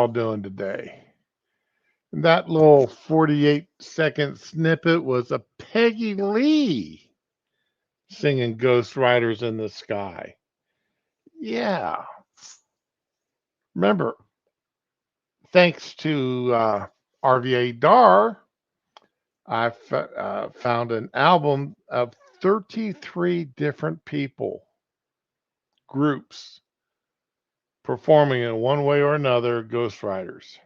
All doing today? That little 48-second snippet was a Peggy Lee singing Ghost Riders in the Sky. Yeah. Remember, thanks to RVA Dar, I found an album of 33 different people, groups, performing in one way or another Ghost Riders.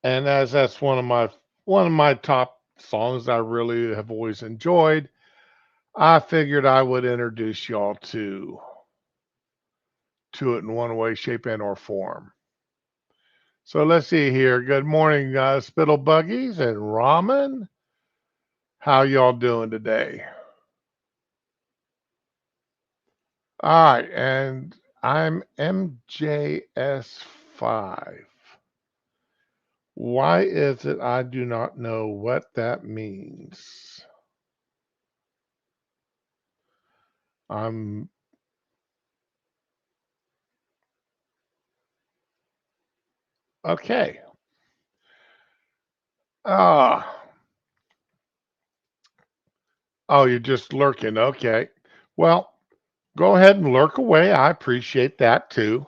And as that's one of my top songs I really have always enjoyed, I figured I would introduce y'all to it in one way, shape, and or form. So let's see here. Good morning, Spittle Buggies and Ramen. How y'all doing today? All right, and I'm MJS5. Why is it I do not know what that means? I'm okay. Ah, oh, you're just lurking. Okay. Well, go ahead and lurk away. I appreciate that too.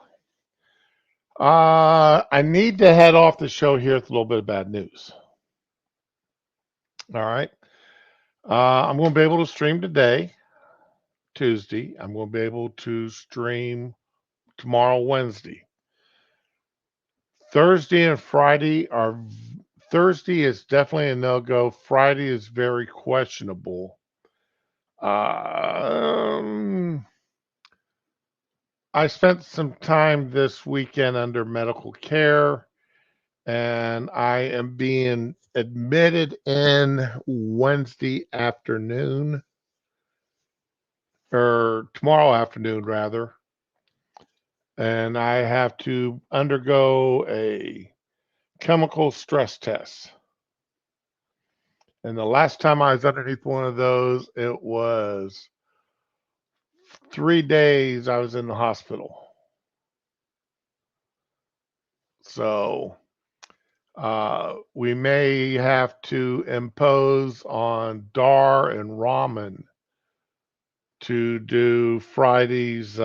I need to head off the show here with a little bit of bad news. All right. I'm going to be able to stream today, Tuesday. I'm going to be able to stream tomorrow, Wednesday. Thursday and Friday are. Thursday is definitely a no go. Friday is very questionable. Um, I spent some time this weekend under medical care, and I am being admitted in Wednesday afternoon, or tomorrow afternoon, rather. And I have to undergo a chemical stress test. And the last time I was underneath one of those, it was 3 days I was in the hospital. So we may have to impose on Dar and Ramen to do Friday's.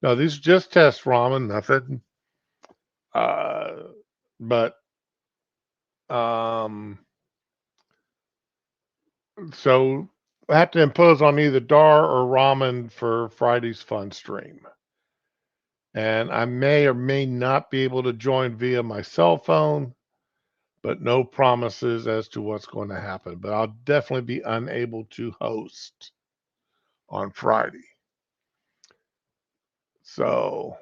No, these are just test ramen, nothing. Uh, but um, so I have to impose on either Dar or Ramen for Friday's fun stream. And I may or may not be able to join via my cell phone, but no promises as to what's going to happen. But I'll definitely be unable to host on Friday. So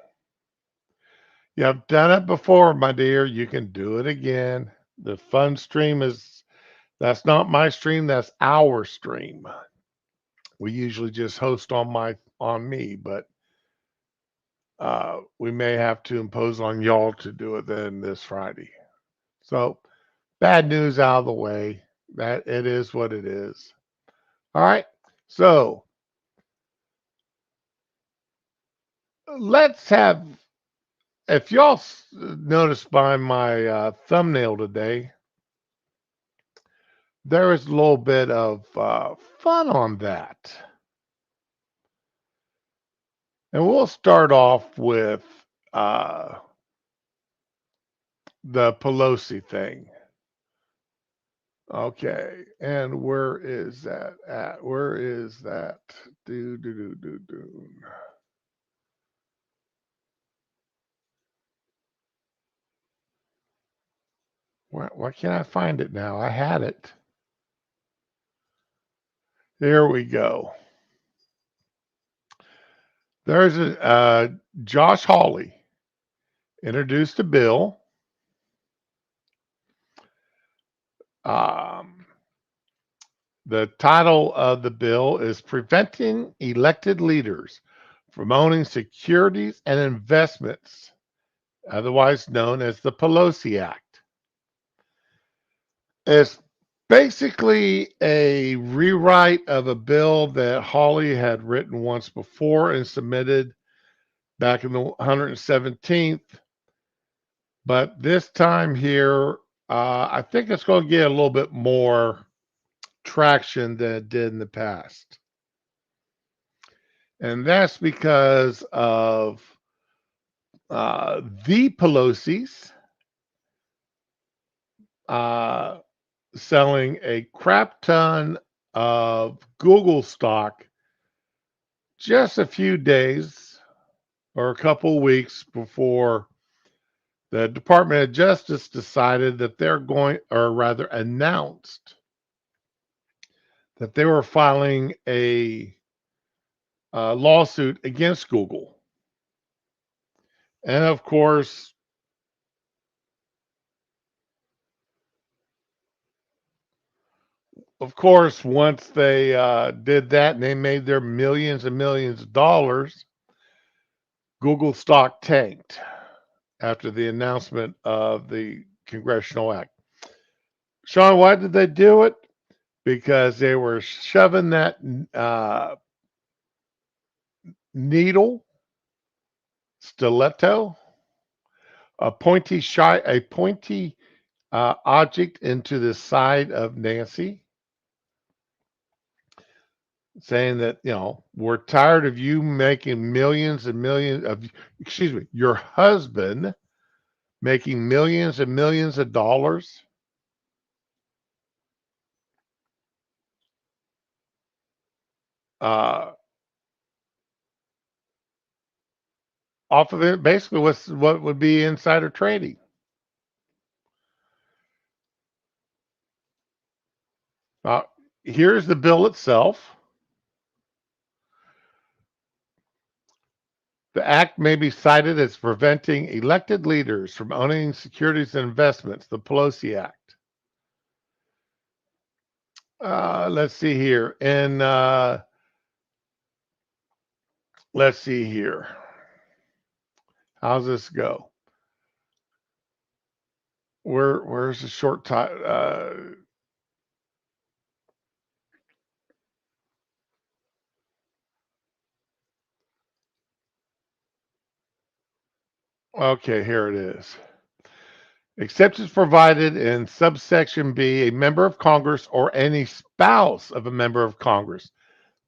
you have done it before, my dear. You can do it again. The fun stream that's not my stream, that's our stream. We usually just host on me, but we may have to impose on y'all to do it then this Friday. So bad news out of the way. That it is what it is. All right. So let's have, if y'all noticed by my thumbnail today, there is a little bit of fun on that. And we'll start off with uh, the Pelosi thing. Okay, and where is that at? Where is that? Do do do do do. Why can't I find it now? I had it. There we go. There's a Josh Hawley introduced a bill. Um, the title of the bill is Preventing Elected Leaders from Owning Securities and Investments, otherwise known as the Pelosi Act. It's basically a rewrite of a bill that Hawley had written once before and submitted back in the 117th But this time here, I think it's going to get a little bit more traction than it did in the past. And that's because of the Pelosi's uh, selling a crap ton of Google stock just a few days or a couple weeks before the Department of Justice decided that they're going, or rather announced that they were filing a lawsuit against Google. And of course, once they did that and they made their millions and millions of dollars, Google stock tanked after the announcement of the congressional act. Sean, why did they do it? Because they were shoving that uh, needle, stiletto, a pointy object into the side of Nancy, saying that we're tired of you making millions and millions of, excuse me, your husband making millions and millions of dollars uh, off of it. Basically, what would be insider trading. Uh, Here's the bill itself. The act may be cited as preventing elected leaders from owning securities and investments, the Pelosi Act. Let's see here. And let's see here. How's this go? Where's the short time? Okay, here it is. Exceptions provided in subsection B: a member of Congress or any spouse of a member of Congress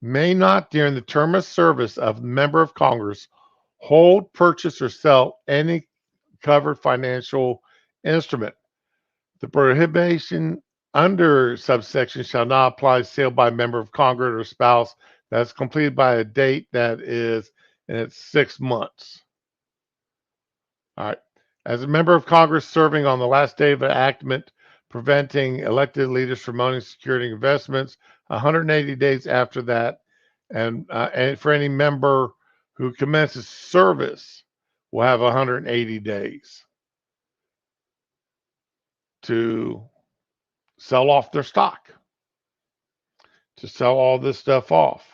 may not, during the term of service of a member of Congress, hold, purchase, or sell any covered financial instrument. The prohibition under subsection shall not apply to sale by a member of Congress or spouse that's completed by a date that is in its 6 months. All right. As a member of Congress serving on the last day of enactment, preventing elected leaders from owning security investments, 180 days after that, and for any member who commences service, will have 180 days to sell off their stock, to sell all this stuff off.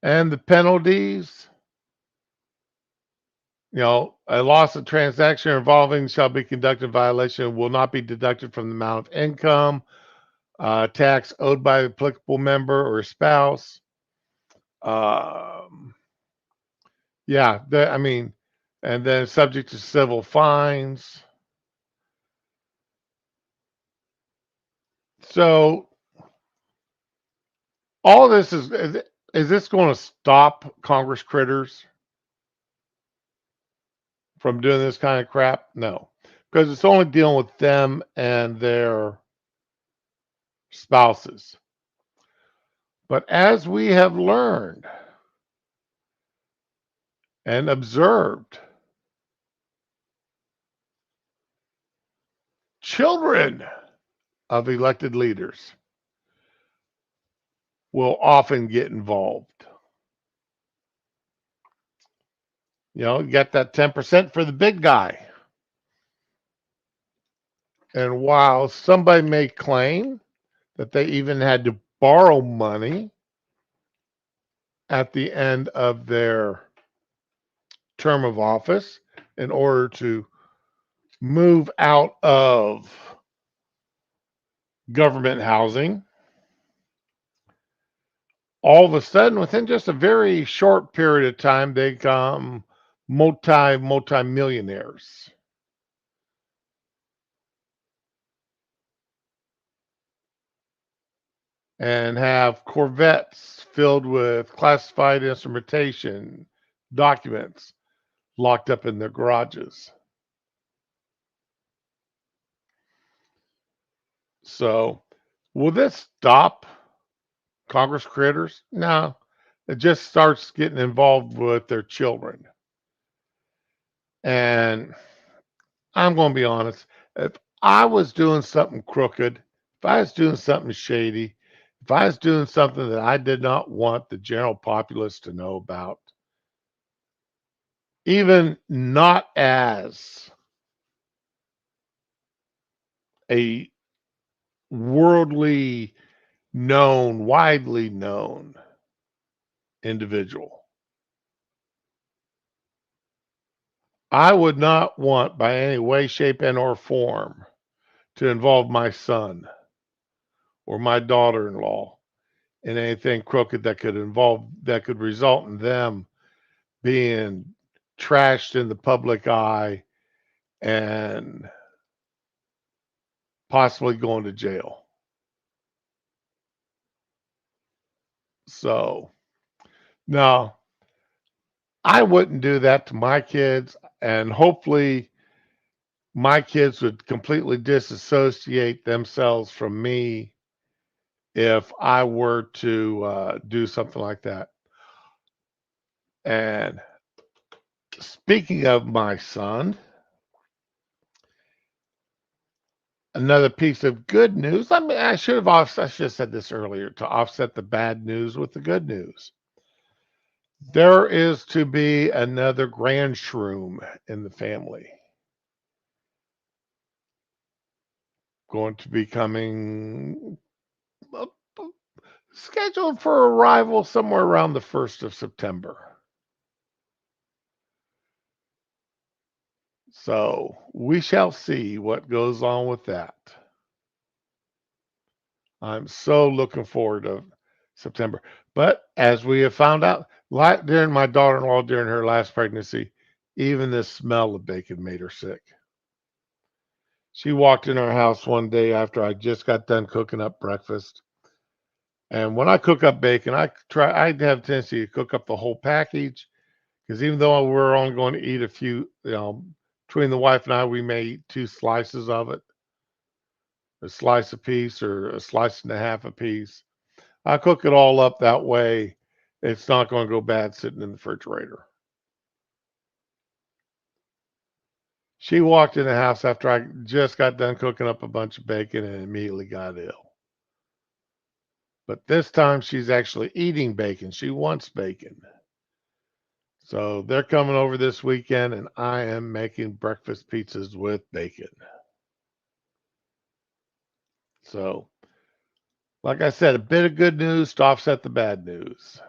And the penalties, a loss of transaction involving shall be conducted in violation, will not be deducted from the amount of income, tax owed by the applicable member or spouse. Um, yeah, I mean, and then subject to civil fines. So all this is this going to stop Congress critters from doing this kind of crap? No, because it's only dealing with them and their spouses. But as we have learned and observed, children of elected leaders will often get involved. You got that 10% for the big guy. And while somebody may claim that they even had to borrow money at the end of their term of office in order to move out of government housing, all of a sudden, within just a very short period of time, they come multi-millionaires and have Corvettes filled with classified instrumentation documents locked up in their garages. So, will this stop Congress critters? No, it just starts getting involved with their children. And I'm going to be honest. If I was doing something crooked, if I was doing something shady, if I was doing something that I did not want the general populace to know about, even not as a worldly known, widely known individual, I would not want by any way, shape, and or form to involve my son or my daughter-in-law in anything crooked that could result in them being trashed in the public eye and possibly going to jail. So, no, I wouldn't do that to my kids. And hopefully, my kids would completely disassociate themselves from me if I were to do something like that. And speaking of my son, another piece of good news. I mean, I should have said this earlier to offset the bad news with the good news. There is to be another grand shroom in the family. Going to be coming uh, scheduled for arrival somewhere around the 1st of September. So we shall see what goes on with that. I'm so looking forward to September. But as we have found out, like during my daughter-in-law during her last pregnancy, even the smell of bacon made her sick. She walked in our house one day after I just got done cooking up breakfast. And when I cook up bacon, I have a tendency to cook up the whole package because even though we're only going to eat a few, between the wife and I, we may eat two slices of it, a slice a piece or a slice and a half a piece. I cook it all up that way. It's not going to go bad sitting in the refrigerator. She walked in the house after I just got done cooking up a bunch of bacon and immediately got ill. But this time she's actually eating bacon. She wants bacon. So they're coming over this weekend and I am making breakfast pizzas with bacon. So, like I said, a bit of good news to offset the bad news.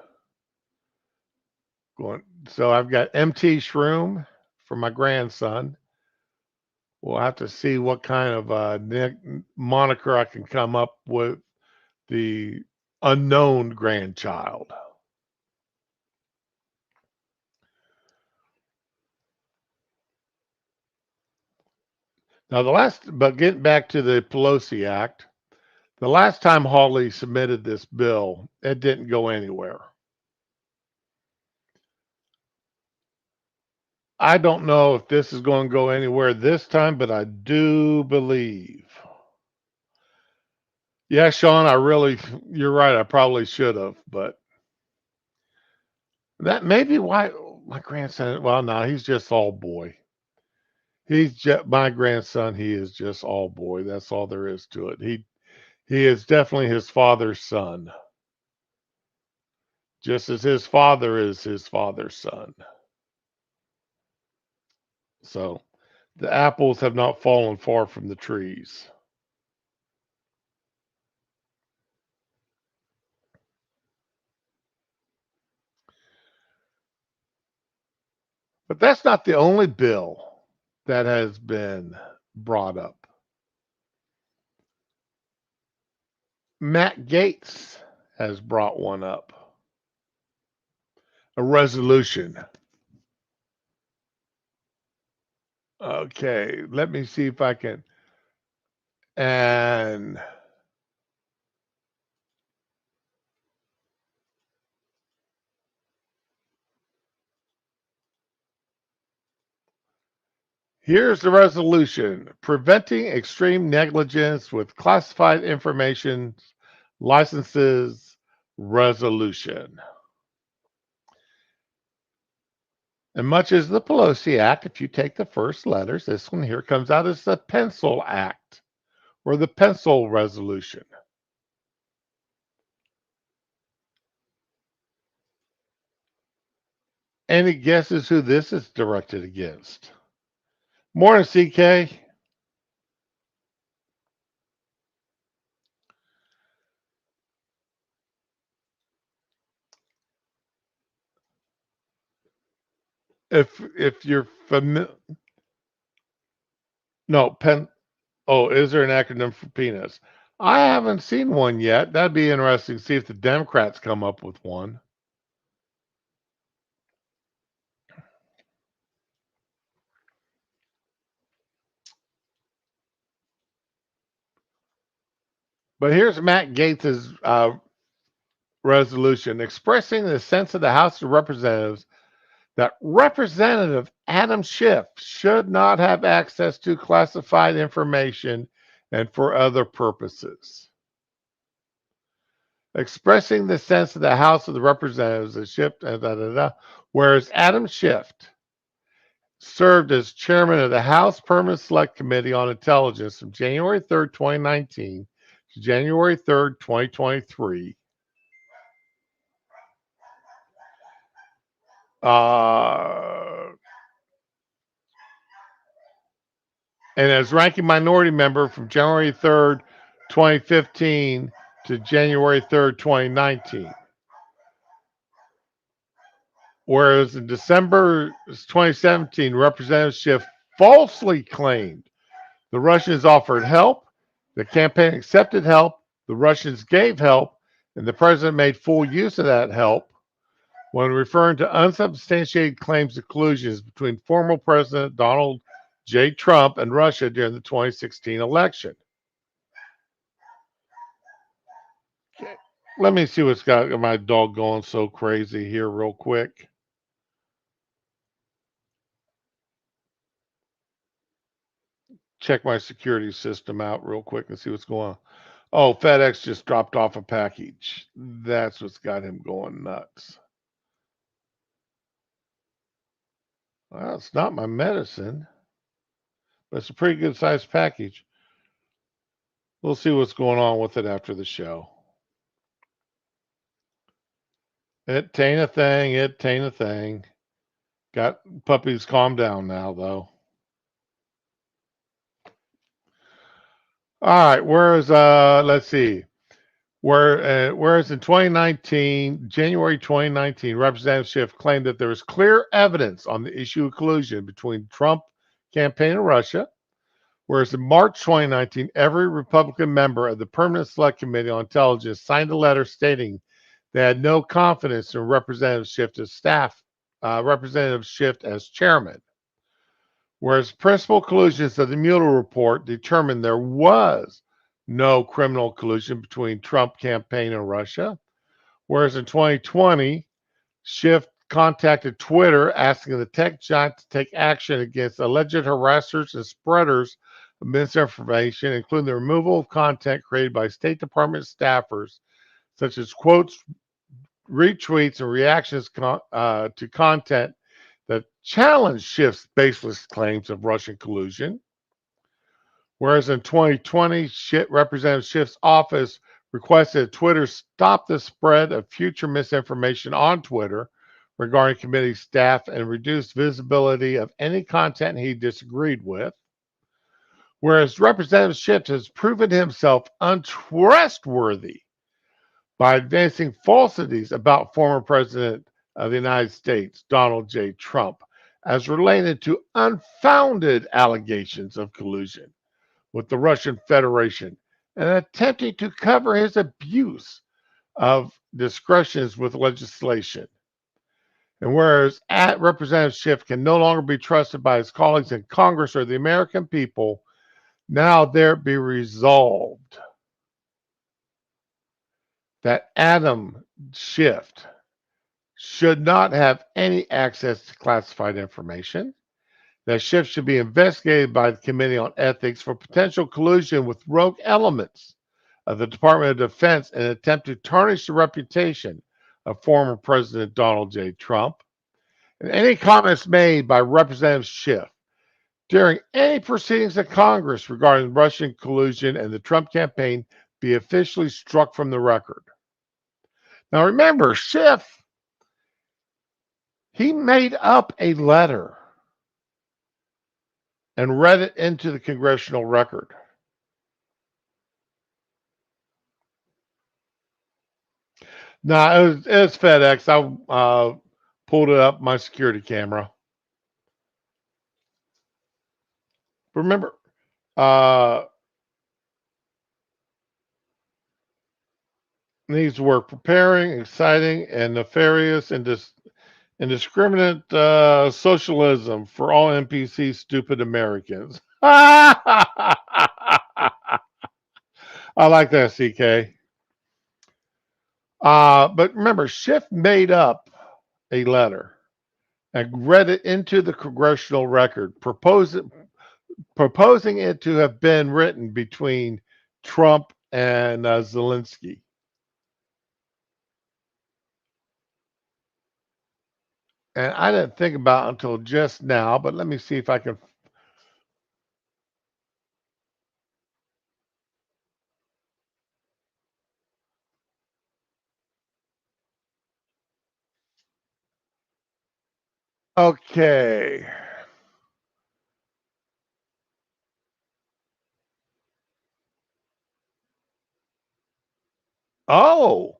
So I've got MT Shroom for my grandson. We'll have to see what kind of moniker I can come up with the unknown grandchild. Now, but getting back to the Pelosi Act, the last time Hawley submitted this bill, it didn't go anywhere. I don't know if this is going to go anywhere this time, but I do believe. Yeah, Sean, you're right. I probably should have, but that may be why my grandson, well, no, he's just all boy. He's just my grandson. He is just all boy. That's all there is to it. He is definitely his father's son, just as his father is his father's son. So the apples have not fallen far from the trees. But that's not the only bill that has been brought up. Matt Gaetz has brought one up, a resolution. Okay, let me see if I can. And here's the resolution: preventing extreme negligence with classified information licenses resolution. And much as the Pelosi Act, if you take the first letters, this one here comes out as the Pencil Act or the Pencil Resolution. Any guesses who this is directed against? Morning, CK. If you're familiar, no, oh, is there an acronym for penis? I haven't seen one yet. That'd be interesting to see if the Democrats come up with one. But here's Matt Gaetz's resolution expressing the sense of the House of Representatives that Representative Adam Schiff should not have access to classified information and for other purposes. Expressing the sense of the House of the Representatives that Schiff, whereas Adam Schiff served as chairman of the House Permanent Select Committee on Intelligence from January 3rd, 2019 to January 3rd, 2023. Uh, and as ranking minority member from January 3rd, 2015 to January 3rd, 2019. Whereas in December 2017, Representative Schiff falsely claimed the Russians offered help, the campaign accepted help, the Russians gave help, and the president made full use of that help when referring to unsubstantiated claims of collusions between former President Donald J. Trump and Russia during the 2016 election. Let me see what's got my dog going so crazy here, real quick. Check my security system out real quick and see what's going on. Oh, FedEx just dropped off a package. That's what's got him going nuts. Well, it's not my medicine, but it's a pretty good sized package. We'll see what's going on with it after the show. It tain't a thing. It tain't a thing. Got puppies calm down now, though. All right. Let's see. Whereas in 2019, January 2019, Representative Schiff claimed that there was clear evidence on the issue of collusion between Trump campaign and Russia. Whereas in March 2019, every Republican member of the Permanent Select Committee on Intelligence signed a letter stating they had no confidence in Representative Schiff as Representative Schiff as chairman. Whereas principal collusions of the Mueller report determined there was no criminal collusion between Trump campaign and Russia. Whereas in 2020, Schiff contacted Twitter asking the tech giant to take action against alleged harassers and spreaders of misinformation, including the removal of content created by State Department staffers, such as quotes, retweets, and reactions to content that challenged Schiff's baseless claims of Russian collusion. Whereas in 2020, Representative Schiff's office requested Twitter stop the spread of future misinformation on Twitter regarding committee staff and reduce visibility of any content he disagreed with. Whereas Representative Schiff has proven himself untrustworthy by advancing falsities about former President of the United States, Donald J. Trump, as related to unfounded allegations of collusion with the Russian Federation and attempting to cover his abuse of discretions with legislation. And whereas at Representative Schiff can no longer be trusted by his colleagues in Congress or the American people, now there be resolved that Adam Schiff should not have any access to classified information, that Schiff should be investigated by the Committee on Ethics for potential collusion with rogue elements of the Department of Defense in an attempt to tarnish the reputation of former President Donald J. Trump. And any comments made by Representative Schiff during any proceedings of Congress regarding Russian collusion and the Trump campaign be officially struck from the record. Now remember, Schiff, he made up a letter and read it into the congressional record. No, it was FedEx. I pulled it up my security camera. Remember, uh, these were preparing, exciting, and nefarious and indiscriminate socialism for all NPC stupid Americans. I like that, CK. But remember, Schiff made up a letter and read it into the congressional record, proposing it to have been written between Trump and Zelensky. And I didn't think about it until just now, but let me see if I can. Okay. Oh,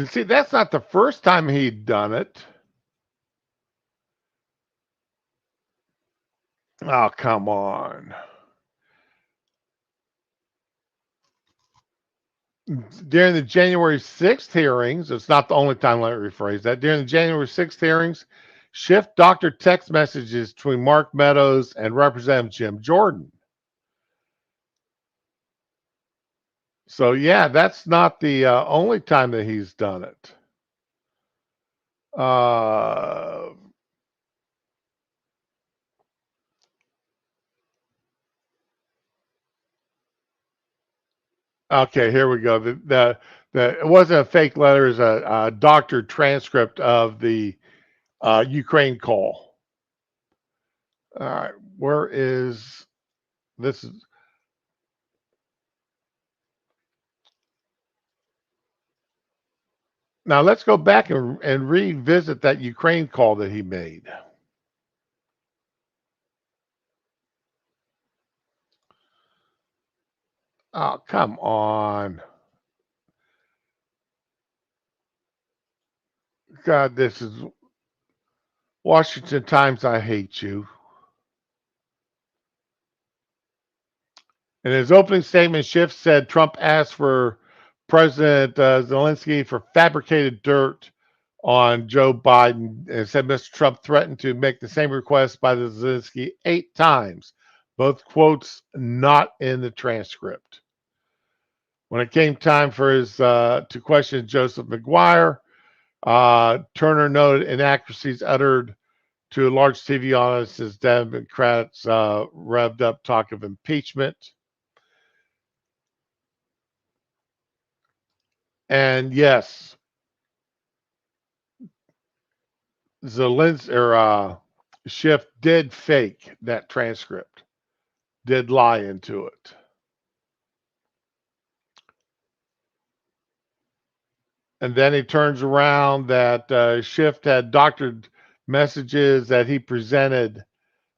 see, that's not the first time he'd done it. Oh, come on. During the January 6th hearings, it's not the only time, let me rephrase that. During the January 6th hearings, Schiff doctored text messages between Mark Meadows and Representative Jim Jordan. So, yeah, that's not the only time that he's done it. Uh, okay, here we go. It wasn't a fake letter; it's a doctored transcript of the Ukraine call. All right, where is this? Is now let's go back and revisit that Ukraine call that he made. Oh, come on. God, this is Washington Times. I hate you. In his opening statement, Schiff said Trump asked for President Zelensky for fabricated dirt on Joe Biden and said Mr. Trump threatened to make the same request by the Zelensky 8 times. Both quotes not in the transcript. When it came time for his to question Joseph McGuire, Turner noted inaccuracies uttered to a large TV audience as Democrats revved up talk of impeachment. And yes, Zelensky or Schiff did fake that transcript, did lie into it. And then he turns around that Schiff had doctored messages that he presented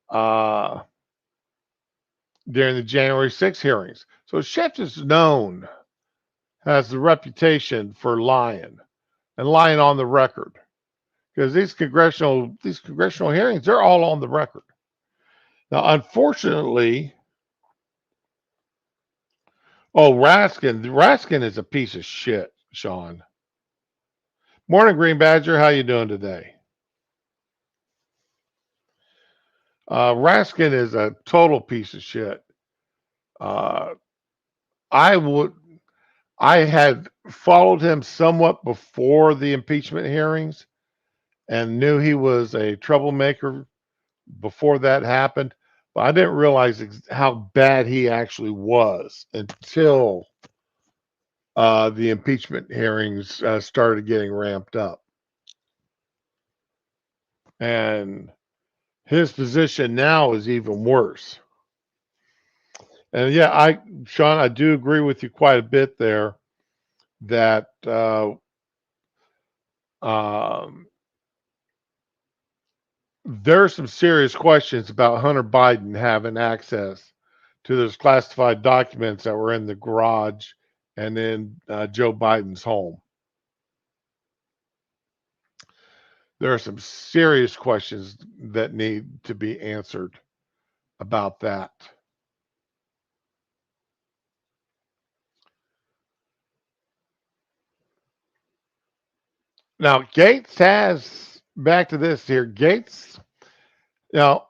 uh, during the January 6th hearings. So Schiff is known, has the reputation for lying and lying on the record because these congressional hearings, they're all on the record. Now, unfortunately, Raskin is a piece of shit, Sean. Morning, Green Badger. How you doing today? Raskin is a total piece of shit. Uh, I would. I had followed him somewhat before the impeachment hearings and knew he was a troublemaker before that happened, but I didn't realize how bad he actually was until the impeachment hearings started getting ramped up. And his position now is even worse. And yeah, Sean, I do agree with you quite a bit there that um, there are some serious questions about Hunter Biden having access to those classified documents that were in the garage and in Joe Biden's home. There are some serious questions that need to be answered about that. Now, Gates has, back to this here, Gates,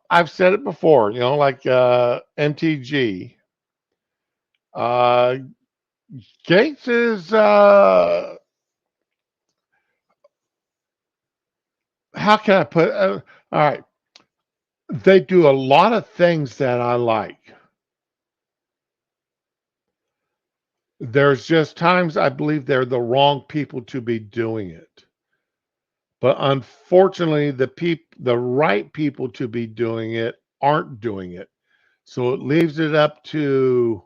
I've said it before, like MTG. Uh, Gates is, how can I put, all right, they do a lot of things that I like. There's just times I believe they're the wrong people to be doing it. But unfortunately, the right people to be doing it aren't doing it. So it leaves it up to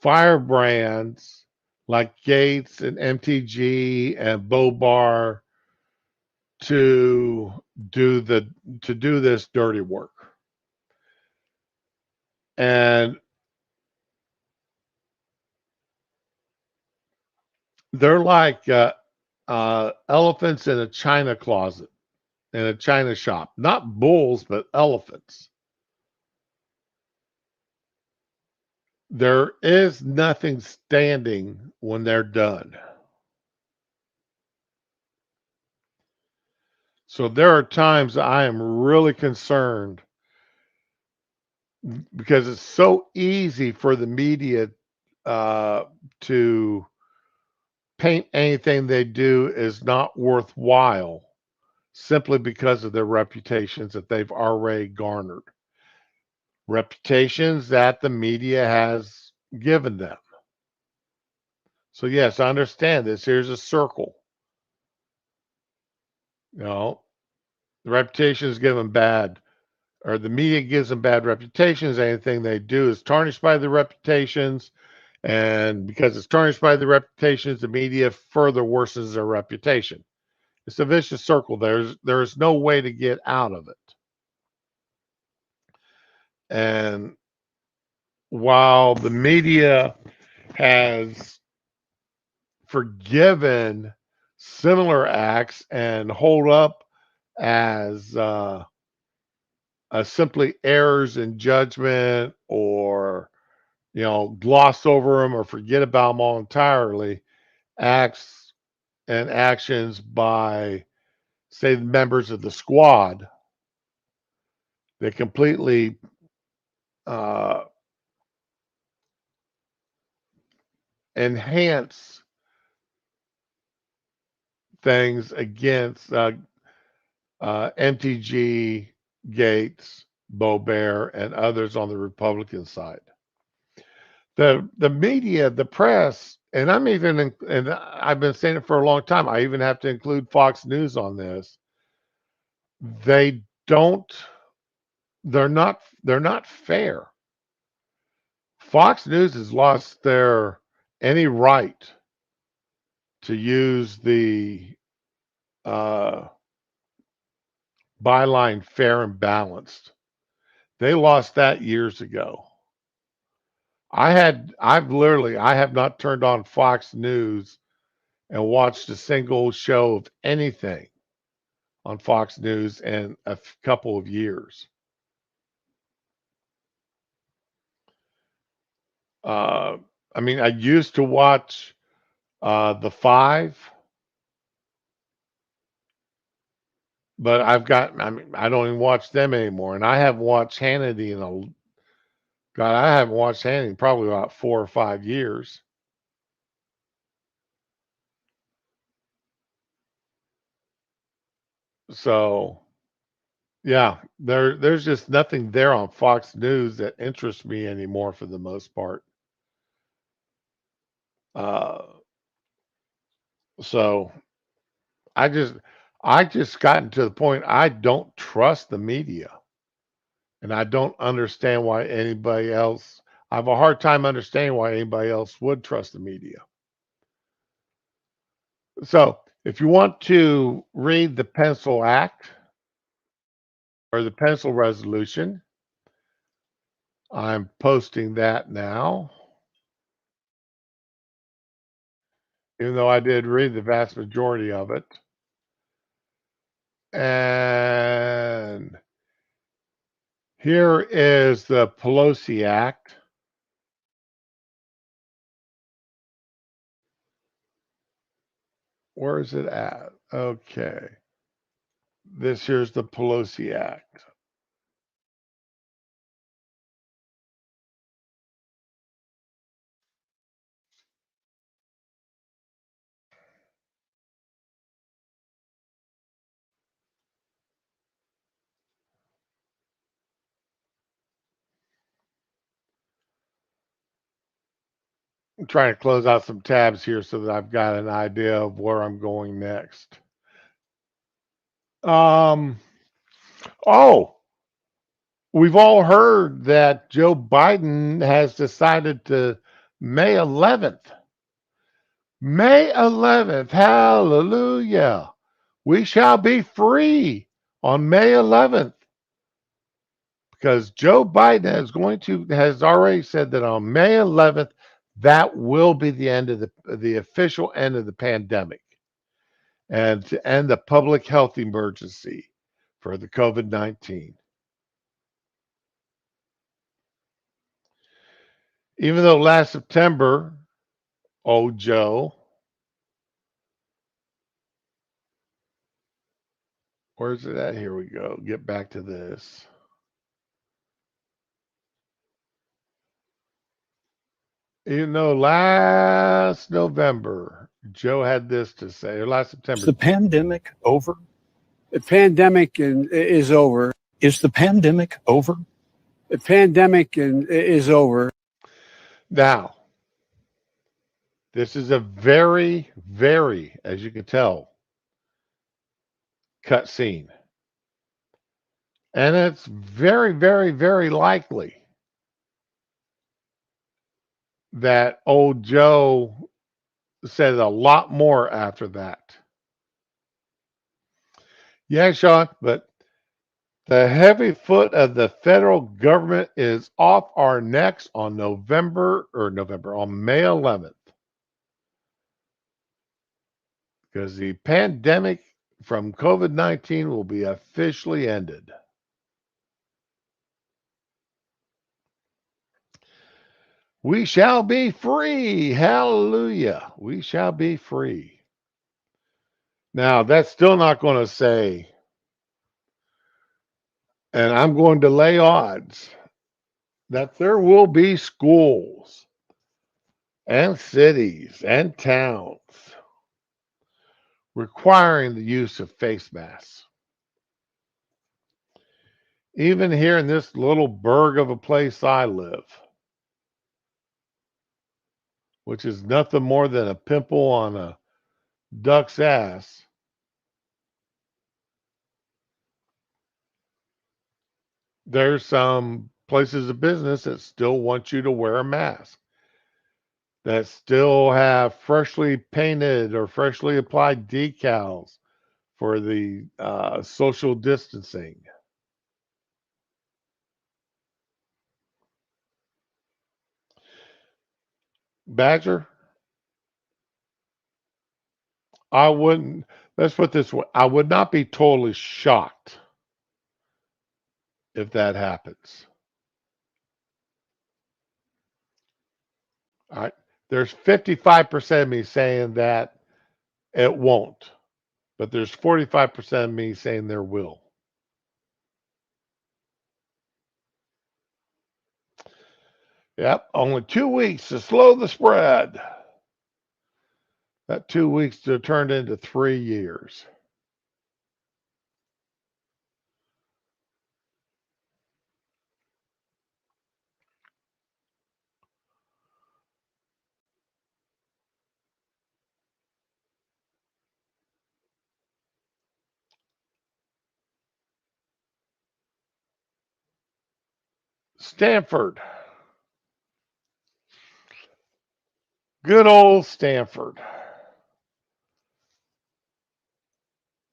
firebrands like Gates and MTG and Bobar to do the to do this dirty work. And they're like elephants in a china closet, in a china shop. Not bulls, but elephants. There is nothing standing when they're done. So there are times I am really concerned because it's so easy for the media uh, to paint anything they do as not worthwhile simply because of their reputations that they've already garnered, reputations that the media has given them. So yes, I understand this. Here's a circle. You know, the reputation is given bad, or the media gives them bad reputations. Anything they do is tarnished by the reputations. And because it's tarnished by the reputations, the media further worsens their reputation. It's a vicious circle. There's no way to get out of it. And while the media has forgiven similar acts and hold up as simply errors in judgment, or gloss over them or forget about them all entirely, acts and actions by, say, the members of the squad that completely uh, enhance things against MTG, Gates, Bear, and others on the Republican side. The media, the press, and and I've been saying it for a long time. I even have to include Fox News on this. They don't. They're not fair. Fox News has lost their any right to use the uh, byline fair and balanced. They lost that years ago. I have not turned on Fox News and watched a single show of anything on Fox News in a couple of years. Uh, I used to watch The Five But I mean, I don't even watch them anymore. And I haven't watched Hannity in a, God, I haven't watched Hannity in probably about 4 or 5 years. So, yeah, there's just nothing there on Fox News that interests me anymore for the most part. Uh, so I just I just gotten to the point I don't trust the media, and I don't understand why anybody else. I have a hard time understanding why anybody else would trust the media. So, if you want to read the Pencil Act or the Pencil Resolution, I'm posting that now. Even though I did read the vast majority of it. And here is the Pelosi Act. Where is it at? Okay. This here's the Pelosi Act. I'm trying to close out some tabs here so that I've got an idea of where I'm going next. Um, oh, we've all heard that Joe Biden has decided to May 11th. May 11th, hallelujah. We shall be free on May 11th because Joe Biden has already said that on May 11th that will be the end of the official end of the pandemic and to end the public health emergency for the COVID-19. Even though last September, oh Joe, where's it at? Here we go. Get back to this. You know, last November, Joe had this to say, or last Is September. the pandemic over? The pandemic is over. Is the pandemic over? The pandemic is over. Now, this is a very, very, as you can tell, cut scene. And it's very, very, very likely that old Joe said a lot more after that. Yeah, Sean, but the heavy foot of the federal government is off our necks on on May 11th, because the pandemic from COVID-19 will be officially ended. We shall be free. Hallelujah. We shall be free. Now, that's still not going to say, and I'm going to lay odds that there will be schools and cities and towns requiring the use of face masks. Even here in this little burg of a place I live, which is nothing more than a pimple on a duck's ass, there's some places of business that still want you to wear a mask, that still have freshly painted or freshly applied decals for the social distancing. Badger, I wouldn't, let's put this way, I would not be totally shocked if that happens. All right. There's 55% of me saying that it won't. but there's 45% of me saying there will. Yep, only 2 weeks to slow the spread. That 2 weeks turned into 3 years. Stanford. Good old Stanford.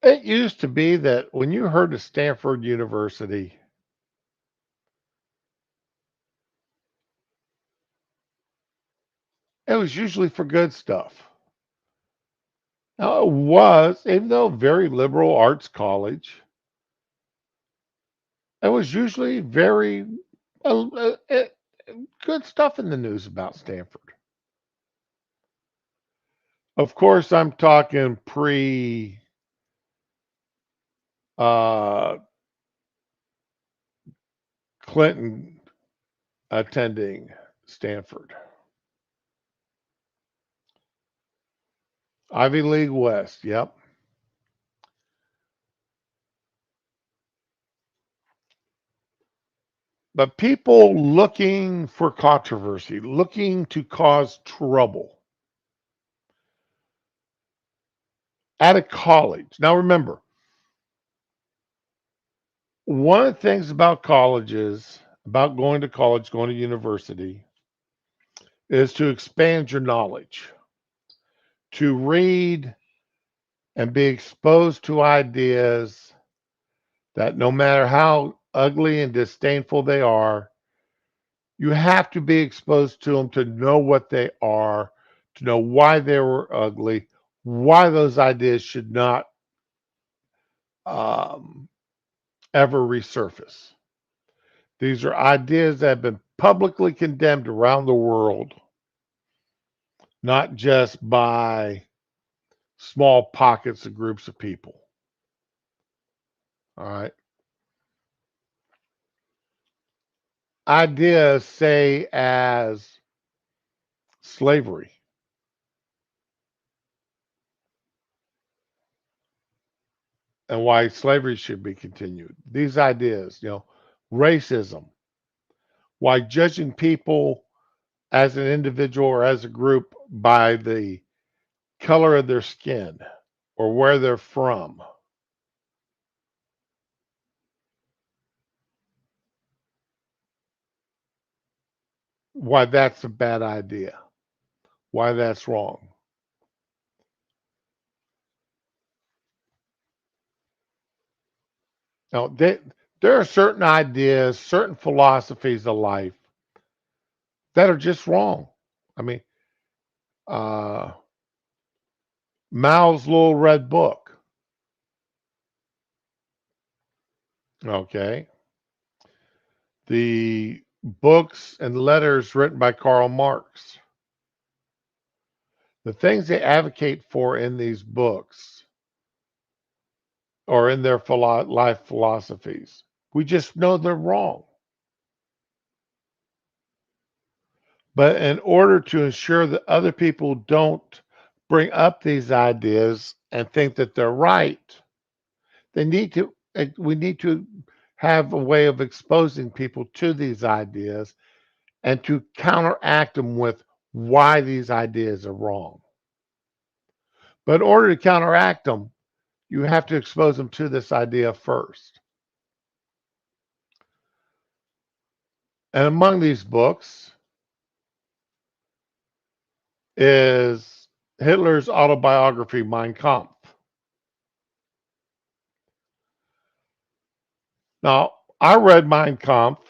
It used to be that when you heard of Stanford University, it was usually for good stuff. Now, it was, even though very liberal arts college, it was usually very good stuff in the news about Stanford. Of course, I'm talking pre uh, Clinton attending Stanford. Ivy League West, yep. But people looking for controversy, looking to cause trouble at a college. Now, remember, one of the things about colleges, about going to college, going to university, is to expand your knowledge, to read and be exposed to ideas that no matter how ugly and disdainful they are, you have to be exposed to them to know what they are, to know why they were ugly, why those ideas should not um, ever resurface. These are ideas that have been publicly condemned around the world, not just by small pockets of groups of people. All right. Ideas, say, as slavery and why slavery should be continued. These ideas, racism, why judging people as an individual or as a group by the color of their skin or where they're from, why that's a bad idea, why that's wrong. Now, there are certain ideas, certain philosophies of life that are just wrong. I mean, uh, Mao's little red book, okay? The books and letters written by Karl Marx, the things they advocate for in these books or in their life philosophies, we just know they're wrong. But in order to ensure that other people don't bring up these ideas and think that they're right, we need to have a way of exposing people to these ideas and to counteract them with why these ideas are wrong. But in order to counteract them, you have to expose them to this idea first. And among these books is Hitler's autobiography, Mein Kampf. Now, I read Mein Kampf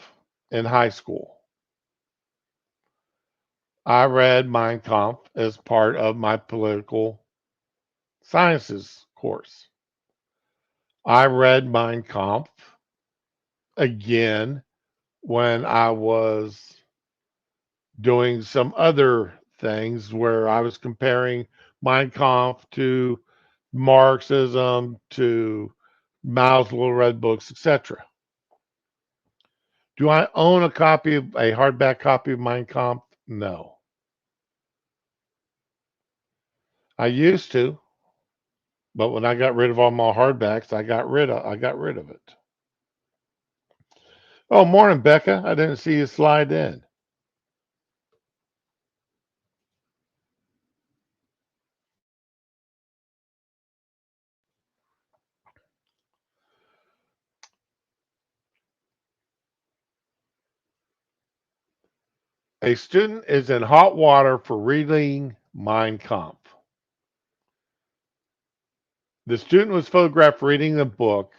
in high school. I read Mein Kampf as part of my political sciences course. I read Mein Kampf again when I was doing some other things where I was comparing Mein Kampf to Marxism to Mao's Little Red Books, etc. Do I own a hardback copy of Mein Kampf? No. I used to, but when I got rid of all my hardbacks, I got rid of it. Oh, morning, Becca. I didn't see you slide in. A student is in hot water for reading Mein Kampf. The student was photographed reading the book,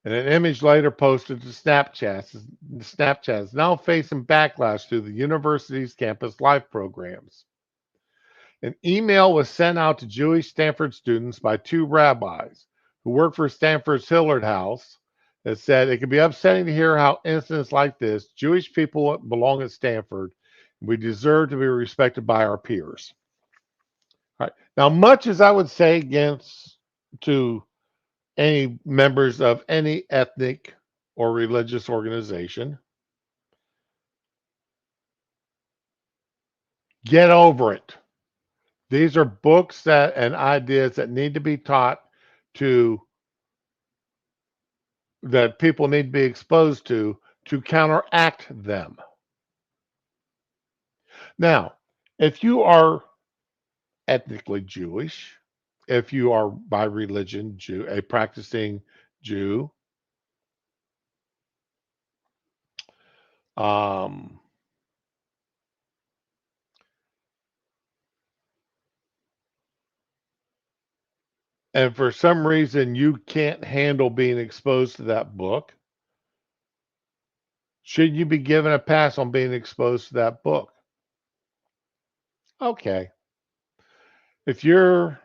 and an image later posted to Snapchat. Snapchat is now facing backlash through the university's campus life programs. An email was sent out to Jewish Stanford students by two rabbis who work for Stanford's Hillard House that said it can be upsetting to hear how incidents like this, Jewish people belong at Stanford, and we deserve to be respected by our peers. All right. Now, much as I would say against to any members of any ethnic or religious organization, get over it. These are books and ideas that need to be taught to that people need to be exposed to counteract them. Now, if you are ethnically Jewish, if you are by religion Jew, a practicing Jew, um, and for some reason you can't handle being exposed to that book, should you be given a pass on being exposed to that book? Okay. If you're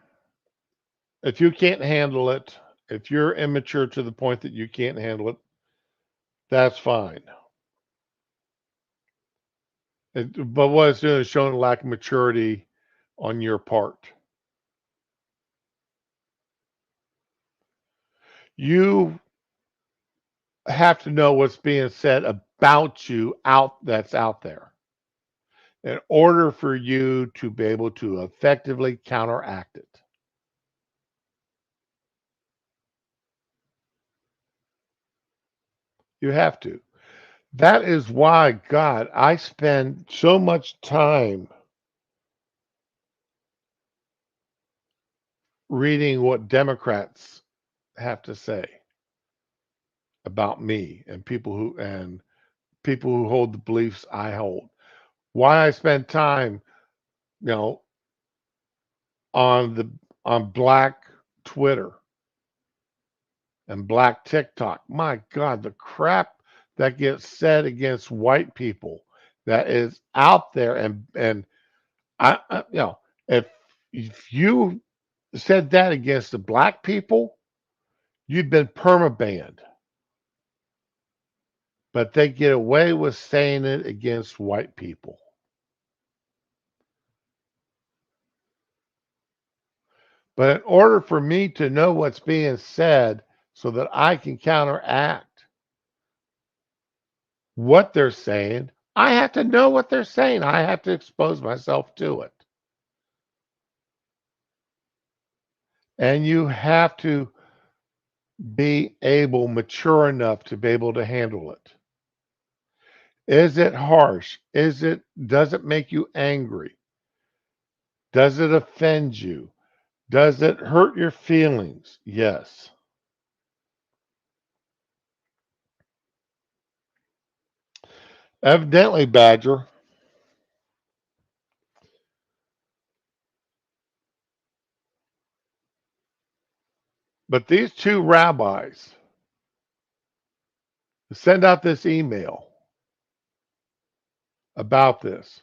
if you can't handle it, if you're immature to the point that you can't handle it, that's fine. But what it's doing is showing a lack of maturity on your part. You have to know what's being said about you that's out there in order for you to be able to effectively counteract it. You have to. That is why, God, I spend so much time reading what Democrats have to say about me and people who hold the beliefs I hold. Why I spend time, you know, on black Twitter and black TikTok. My God, the crap that gets said against white people that is out there, and you know, if you said that against the black people, you've been permabanned. But they get away with saying it against white people. But in order for me to know what's being said so that I can counteract what they're saying, I have to know what they're saying. I have to expose myself to it. And you have to be mature enough to be able to handle it. Is it harsh? Does it make you angry? Does it offend you? Does it hurt your feelings? Yes. Evidently, Badger. But these two rabbis send out this email about this.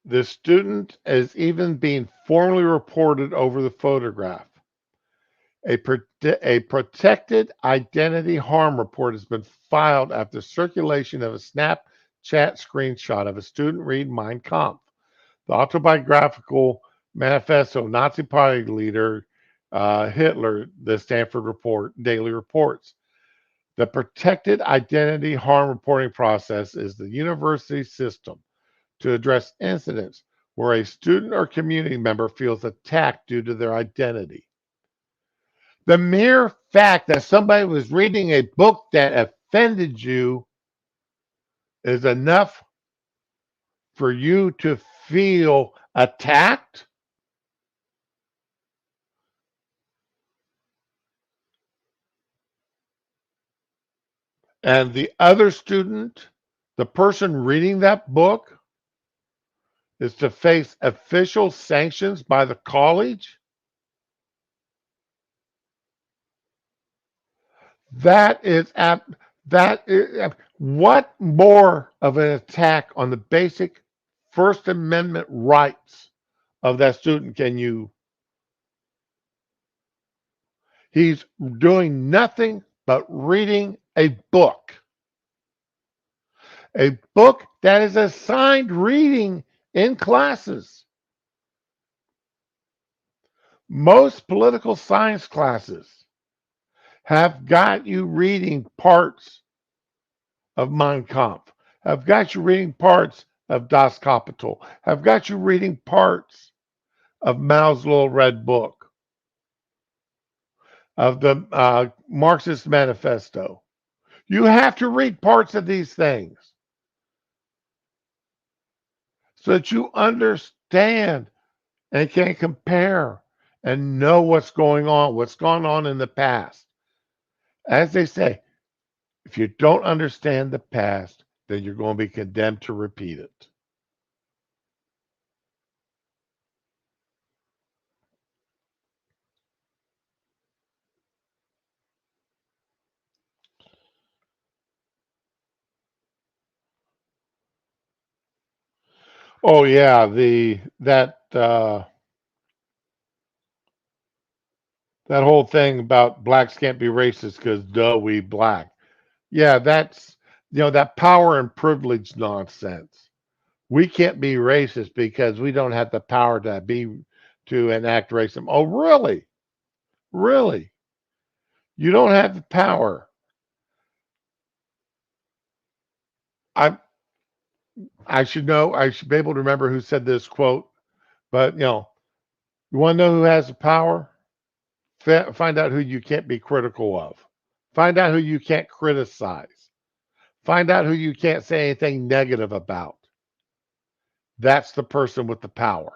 The student is even being formally reported over the photograph. A protected identity harm report has been filed after circulation of a Snapchat screenshot of a student reading Mein Kampf. The autobiographical manifesto of Nazi Party leader Hitler, the Stanford Daily reports. The protected identity harm reporting process is the university system to address incidents where a student or community member feels attacked due to their identity. The mere fact that somebody was reading a book that offended you is enough for you to feel attacked. And the other student, the person reading that book, is to face official sanctions by the college. That is what more of an attack on the basic First Amendment rights of that student can you? He's doing nothing but reading a book. A book that is assigned reading in classes. Most political science classes have got you reading parts of Mein Kampf, have got you reading parts of Das Kapital, have got you reading parts of Mao's Little Red Book, of the Marxist Manifesto. You have to read parts of these things so that you understand and can compare and know what's gone on in the past. As they say, if you don't understand the past, then you're going to be condemned to repeat it. Oh yeah, that whole thing about blacks can't be racist because duh, we black. Yeah, that's that power and privilege nonsense. We can't be racist because we don't have the power to enact racism. Oh, really? Really? You don't have the power. I I should know. I should be able to remember who said this quote. But you want to know who has the power? Find out who you can't be critical of. Find out who you can't criticize. Find out who you can't say anything negative about. That's the person with the power.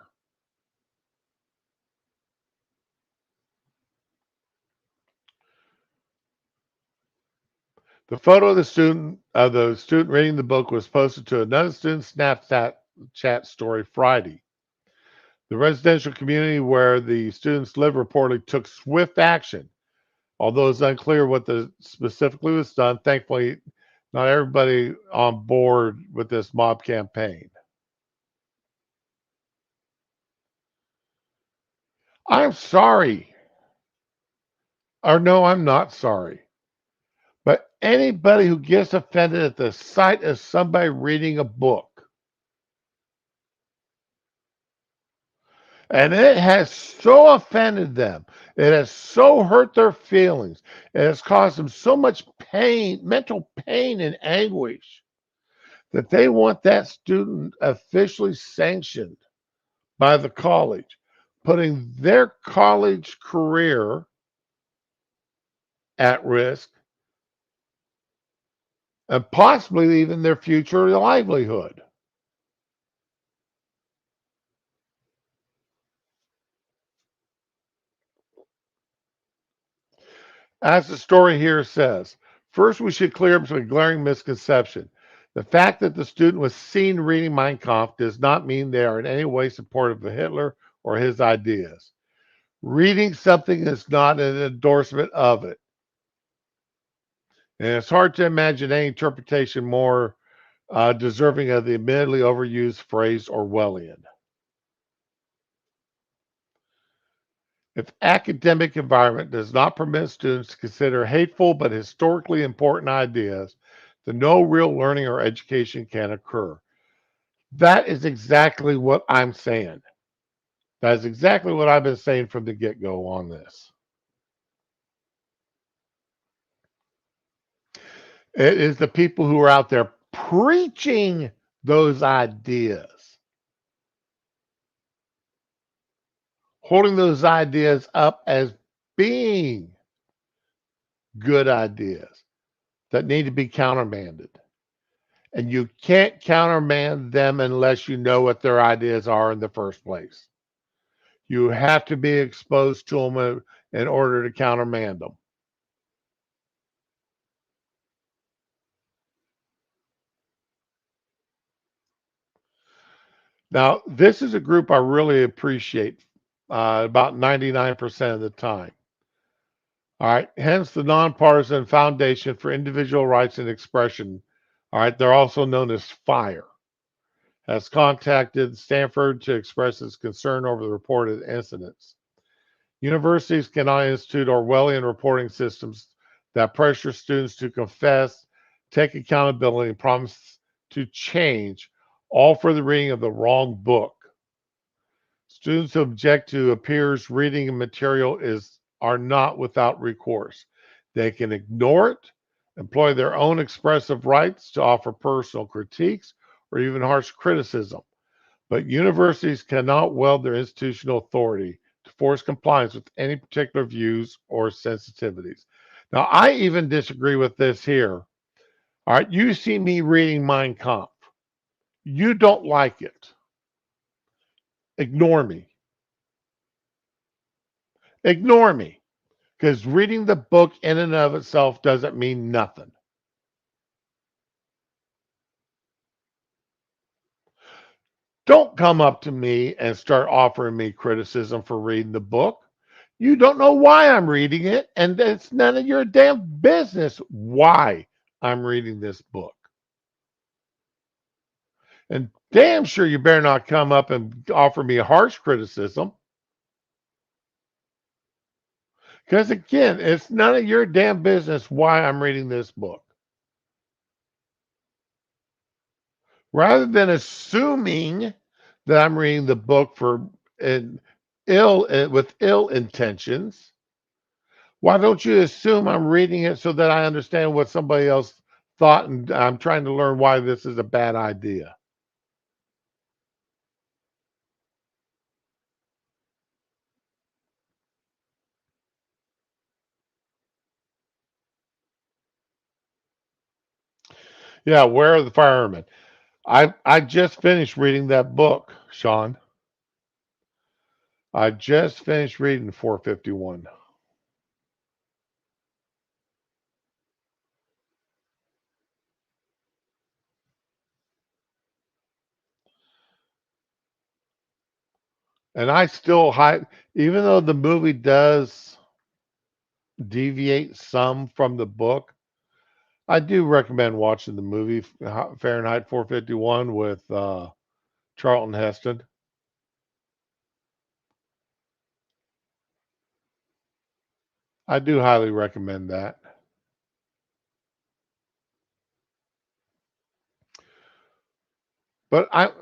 The photo of the student reading the book was posted to another student's Snapchat chat story Friday. The residential community where the students live reportedly took swift action. Although it's unclear what specifically was done, thankfully, not everybody on board with this mob campaign. I'm sorry. Or no, I'm not sorry. But anybody who gets offended at the sight of somebody reading a book, and it has so offended them, it has so hurt their feelings, it has caused them so much pain, mental pain and anguish, that they want that student officially sanctioned by the college, putting their college career at risk and possibly even their future livelihood. As the story here says, first we should clear up some glaring misconception. The fact that the student was seen reading Mein Kampf does not mean they are in any way supportive of Hitler or his ideas. Reading something is not an endorsement of it. And it's hard to imagine any interpretation more deserving of the admittedly overused phrase Orwellian. If academic environment does not permit students to consider hateful but historically important ideas, then no real learning or education can occur. That is exactly what I'm saying. That is exactly what I've been saying from the get go on this. It is the people who are out there preaching those ideas, holding those ideas up as being good ideas that need to be countermanded. And you can't countermand them unless you know what their ideas are in the first place. You have to be exposed to them in order to countermand them. Now, this is a group I really appreciate about 99% of the time. All right. Hence the Nonpartisan Foundation for Individual Rights and Expression. All right. They're also known as FIRE. Has contacted Stanford to express its concern over the reported incidents. Universities cannot institute Orwellian reporting systems that pressure students to confess, take accountability, and promise to change, all for the reading of the wrong book. Students who object to a peers reading material are not without recourse. They can ignore it, employ their own expressive rights to offer personal critiques or even harsh criticism. But universities cannot wield their institutional authority to force compliance with any particular views or sensitivities. Now, I even disagree with this here. All right, you see me reading Mein Kampf. You don't like it. Ignore me. Ignore me. Because reading the book in and of itself doesn't mean nothing. Don't come up to me and start offering me criticism for reading the book. You don't know why I'm reading it, and it's none of your damn business why I'm reading this book. And damn sure you better not come up and offer me a harsh criticism. Because again, it's none of your damn business why I'm reading this book. Rather than assuming that I'm reading the book for in with ill intentions, why don't you assume I'm reading it so that I understand what somebody else thought and I'm trying to learn why this is a bad idea? Yeah, where are the firemen? I just finished reading that book, Sean. I just finished reading 451. And I still even though the movie does deviate some from the book, I do recommend watching the movie Fahrenheit 451 with Charlton Heston. I do highly recommend that. But I've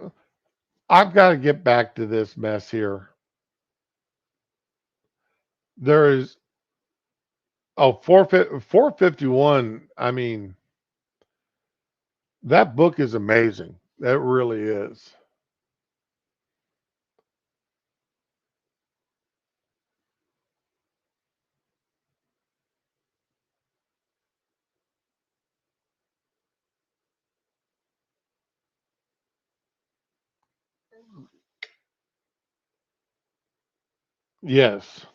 got to get back to this mess here. There is 451. I mean, that book is amazing. That really is. Yes,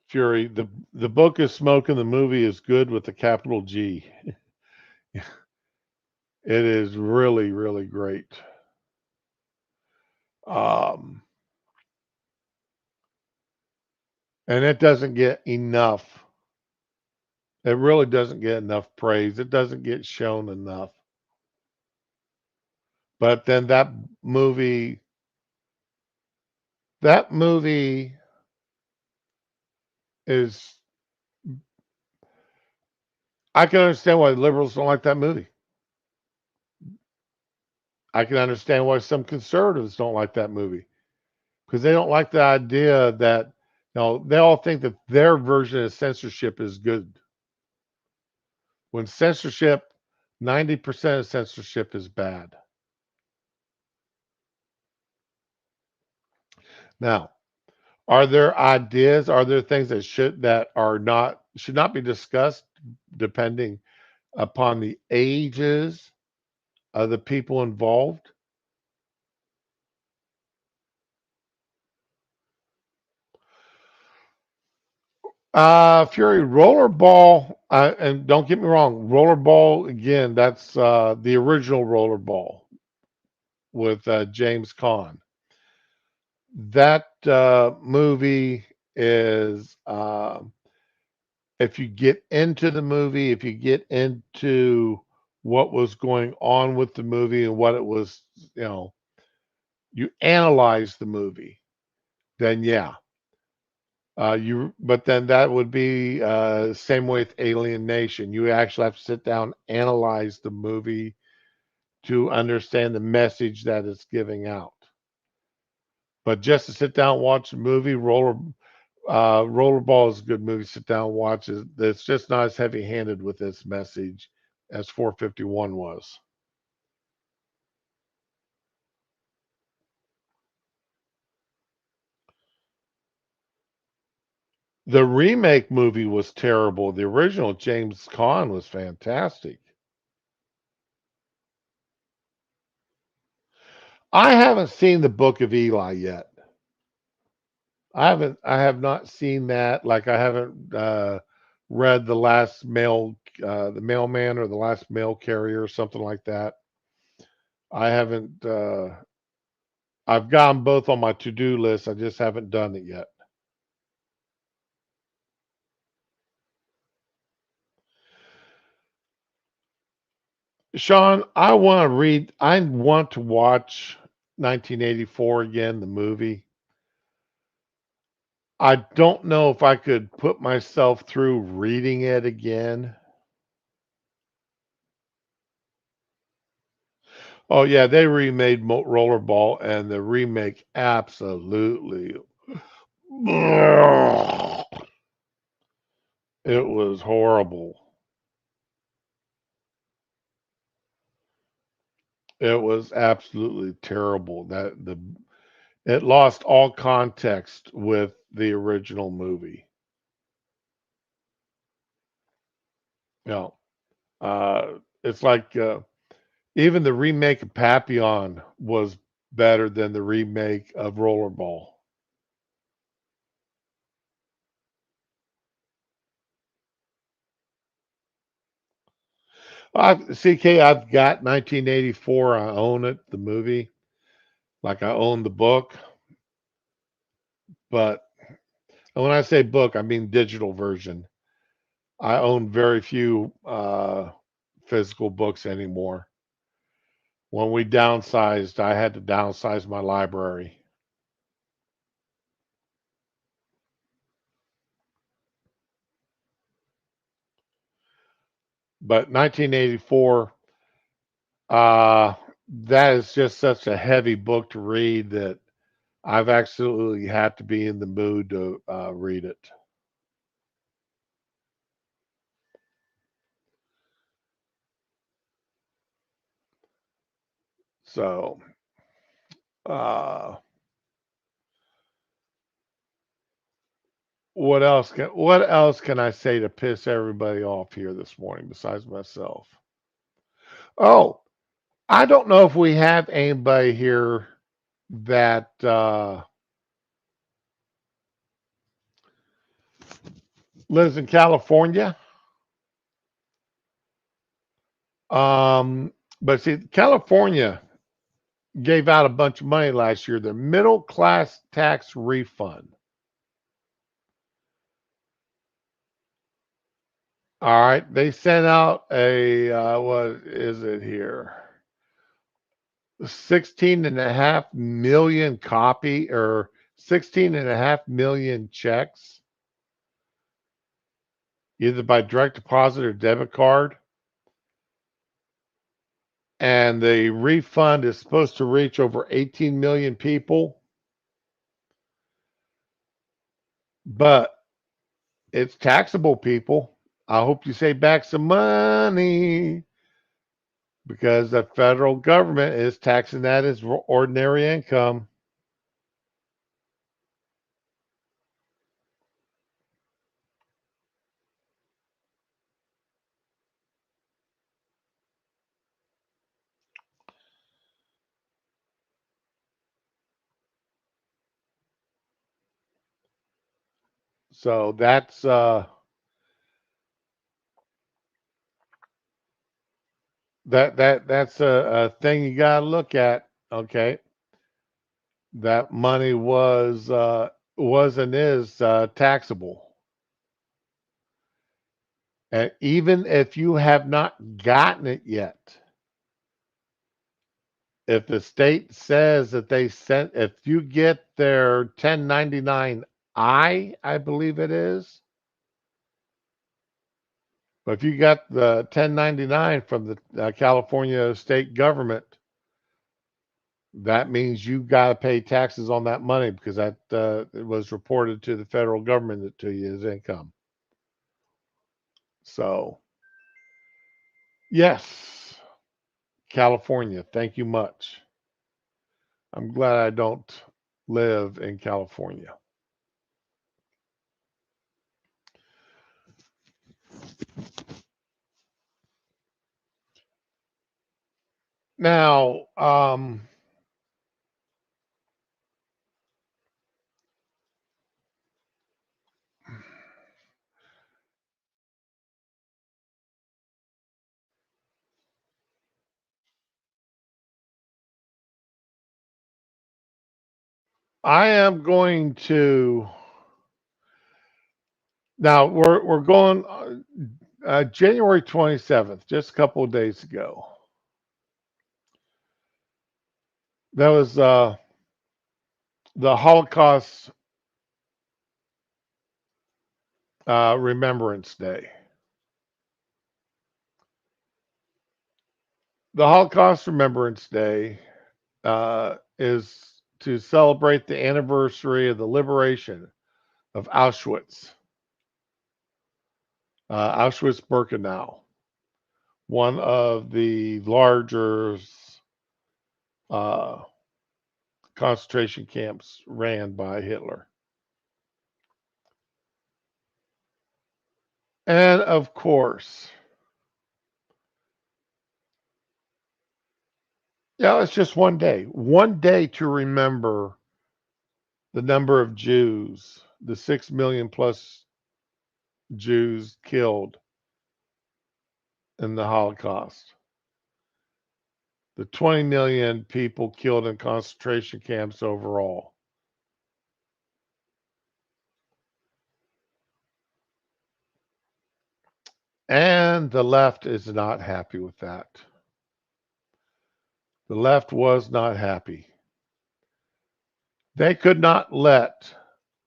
Fury. The book is smoke and the movie is good with a capital G. It is really, really great. Um, and it doesn't get enough. It really doesn't get enough praise. It doesn't get shown enough. But then movie, that movie is, I can understand why liberals don't like that movie. I can understand why some conservatives don't like that movie because they don't like the idea that they all think that their version of censorship is good. When censorship, 90% of censorship is bad. Now, are there ideas? Are there things that should not be discussed depending upon the ages of the people involved? Fury Rollerball, and don't get me wrong, Rollerball again. That's the original Rollerball with James Caan. That movie is, if you get into the movie, if you get into what was going on with the movie and what it was, you know, you analyze the movie, then yeah, but then that would be same way with Alien Nation. You actually have to sit down, analyze the movie to understand the message that it's giving out. But just to sit down and watch the movie, Rollerball is a good movie. Sit down and watch it. It's just not as heavy-handed with its message as 451 was. The remake movie was terrible. The original James Caan was fantastic. I haven't seen the Book of Eli yet. I have not seen that. Like I haven't read the mailman or the last mail carrier or something like that. I haven't. I've got them both on my to-do list. I just haven't done it yet. Sean, I want to watch 1984 again, the movie. I don't know if I could put myself through reading it again. Oh yeah, they remade Rollerball, and the remake absolutely. It was horrible. It was absolutely terrible. It lost all context with the original movie. You know, it's like even the remake of Papillon was better than the remake of Rollerball. I've got 1984. I own it, the movie. Like I own the book, but when I say book, I mean digital version. I own very few physical books anymore. When we downsized, I had to downsize my library. But 1984, uh, that is just such a heavy book to read that I've absolutely had to be in the mood to read it. So, uh, what else can I say to piss everybody off here this morning besides myself? Oh, I don't know if we have anybody here that lives in California. Um, but see, California gave out a bunch of money last year. The middle class tax refund. All right, they sent out a what is it here? 16.5 million copy or 16.5 million checks, either by direct deposit or debit card. and the refund is supposed to reach over 18 million people, but it's taxable people. I hope you save back some money because the federal government is taxing that as ordinary income. So that's that's a thing you gotta look at. Okay, that money was and is taxable, and even if you have not gotten it yet, if the state says that they sent, if you get their 1099 I believe it is, but if you got the 1099 from the California state government, that means you got to pay taxes on that money because that it was reported to the federal government to you as income. So, yes, California, thank you much. I'm glad I don't live in California. Now, I am going to now we're going January 27th, just a couple of days ago. That was the Holocaust Remembrance Day. The Holocaust Remembrance Day is to celebrate the anniversary of the liberation of Auschwitz, Auschwitz-Birkenau, one of the larger uh, concentration camps ran by Hitler. And of course, yeah, it's just one day to remember the number of Jews, the 6 million plus Jews killed in the Holocaust, the 20 million people killed in concentration camps overall. And the left is not happy with that. The left was not happy. They could not let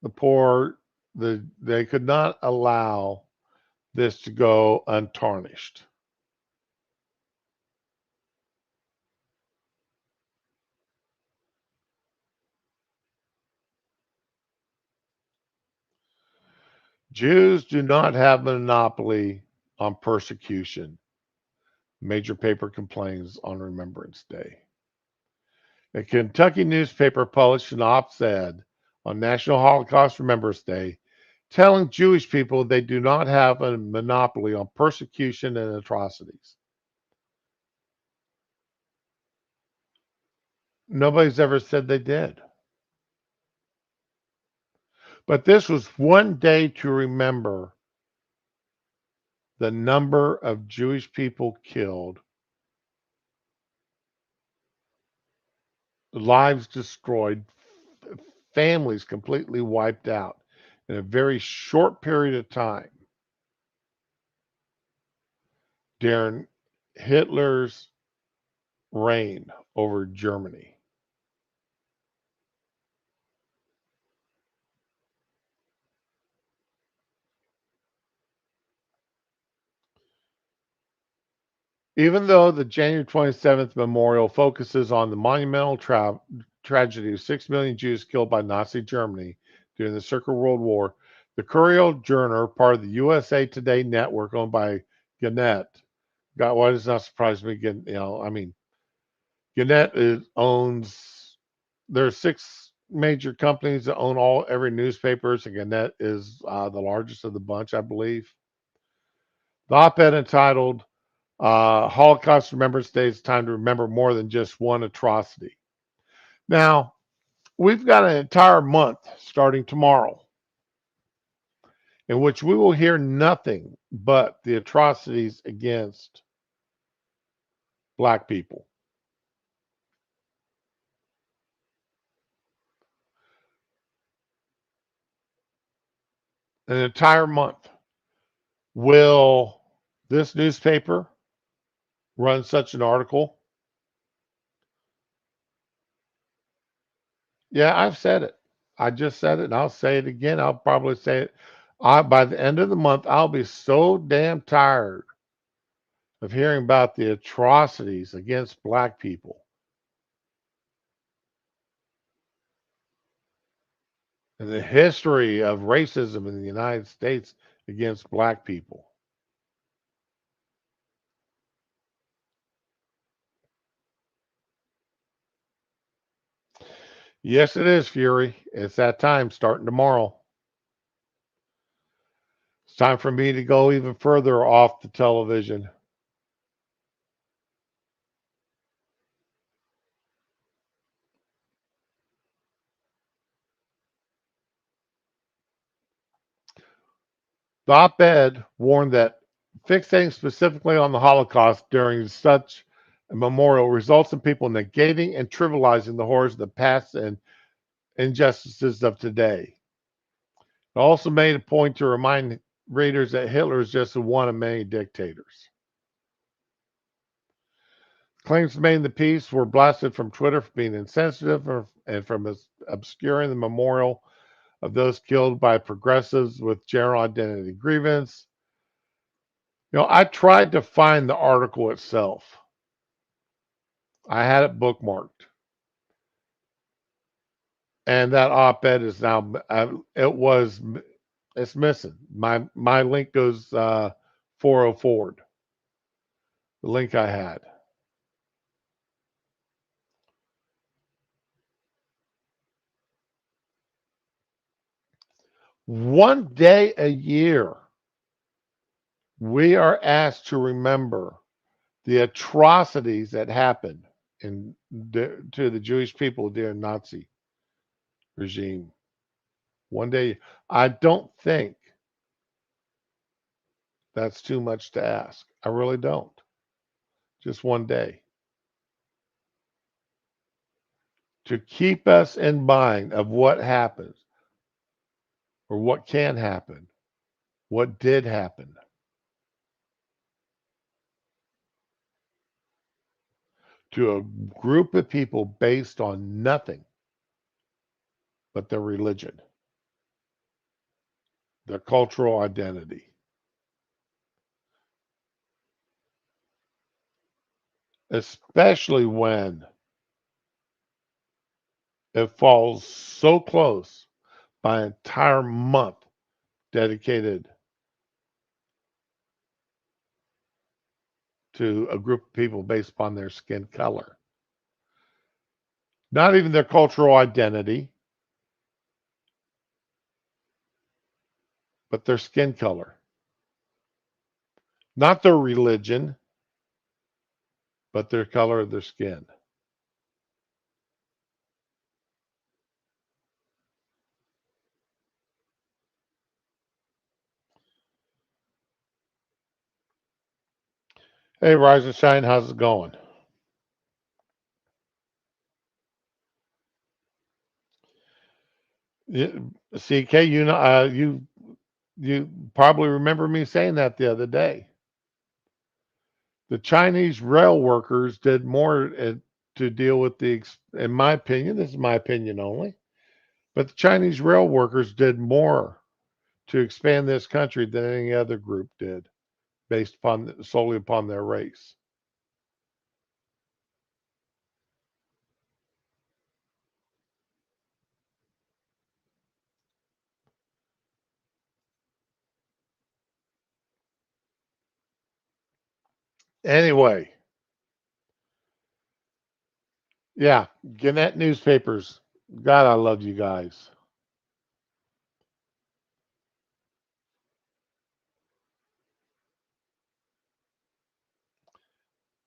the poor, they could not allow this to go untarnished. Jews do not have a monopoly on persecution, major paper complains on Remembrance Day. A Kentucky newspaper published an op-ed on National Holocaust Remembrance Day telling Jewish people they do not have a monopoly on persecution and atrocities. Nobody's ever said they did. But this was one day to remember the number of Jewish people killed, lives destroyed, families completely wiped out in a very short period of time during Hitler's reign over Germany. Even though the January 27th memorial focuses on the monumental tragedy of 6 million Jews killed by Nazi Germany during the Second World War, the Courier Journal, part of the USA Today network owned by Gannett, God, why does not surprise me? Gannett owns. There are six major companies that own every newspapers, and Gannett is the largest of the bunch, I believe. The op-ed entitled "Holocaust Remembrance Day: It's time to remember more than just one atrocity." Now we've got an entire month starting tomorrow in which we will hear nothing but the atrocities against black people. An entire month. Will this newspaper run such an article? Yeah, I've said it. I just said it, and I'll say it again. I'll probably say it. By the end of the month, I'll be so damn tired of hearing about the atrocities against black people and the history of racism in the United States against black people. Yes, it is, Fury. It's that time starting tomorrow. It's time for me to go even further off the television. The op-ed warned that fixating specifically on the Holocaust during such a memorial results in people negating and trivializing the horrors of the past and injustices of today. It also made a point to remind readers that Hitler is just one of many dictators. Claims made in the piece were blasted from Twitter for being insensitive and from obscuring the memorial of those killed by progressives with general identity grievance. I tried to find the article itself. I had it bookmarked, and that op-ed is now. It's missing. My link goes 404 forward. The link I had. One day a year, we are asked to remember the atrocities that happened to the Jewish people during Nazi regime. One day, I don't think that's too much to ask. I really don't. Just one day. To keep us in mind of what happens or what can happen, what did happen to a group of people based on nothing but their religion, their cultural identity. Especially when it falls so close by an entire month dedicated to a group of people based upon their skin color. Not even their cultural identity, but their skin color. Not their religion, but their color of their skin. Hey, Rise and Shine, how's it going? CK, you probably remember me saying that the other day. The Chinese rail workers did more to deal with in my opinion, this is my opinion only, but the Chinese rail workers did more to expand this country than any other group did, based upon solely upon their race. Anyway, yeah, Gannett newspapers. God, I love you guys.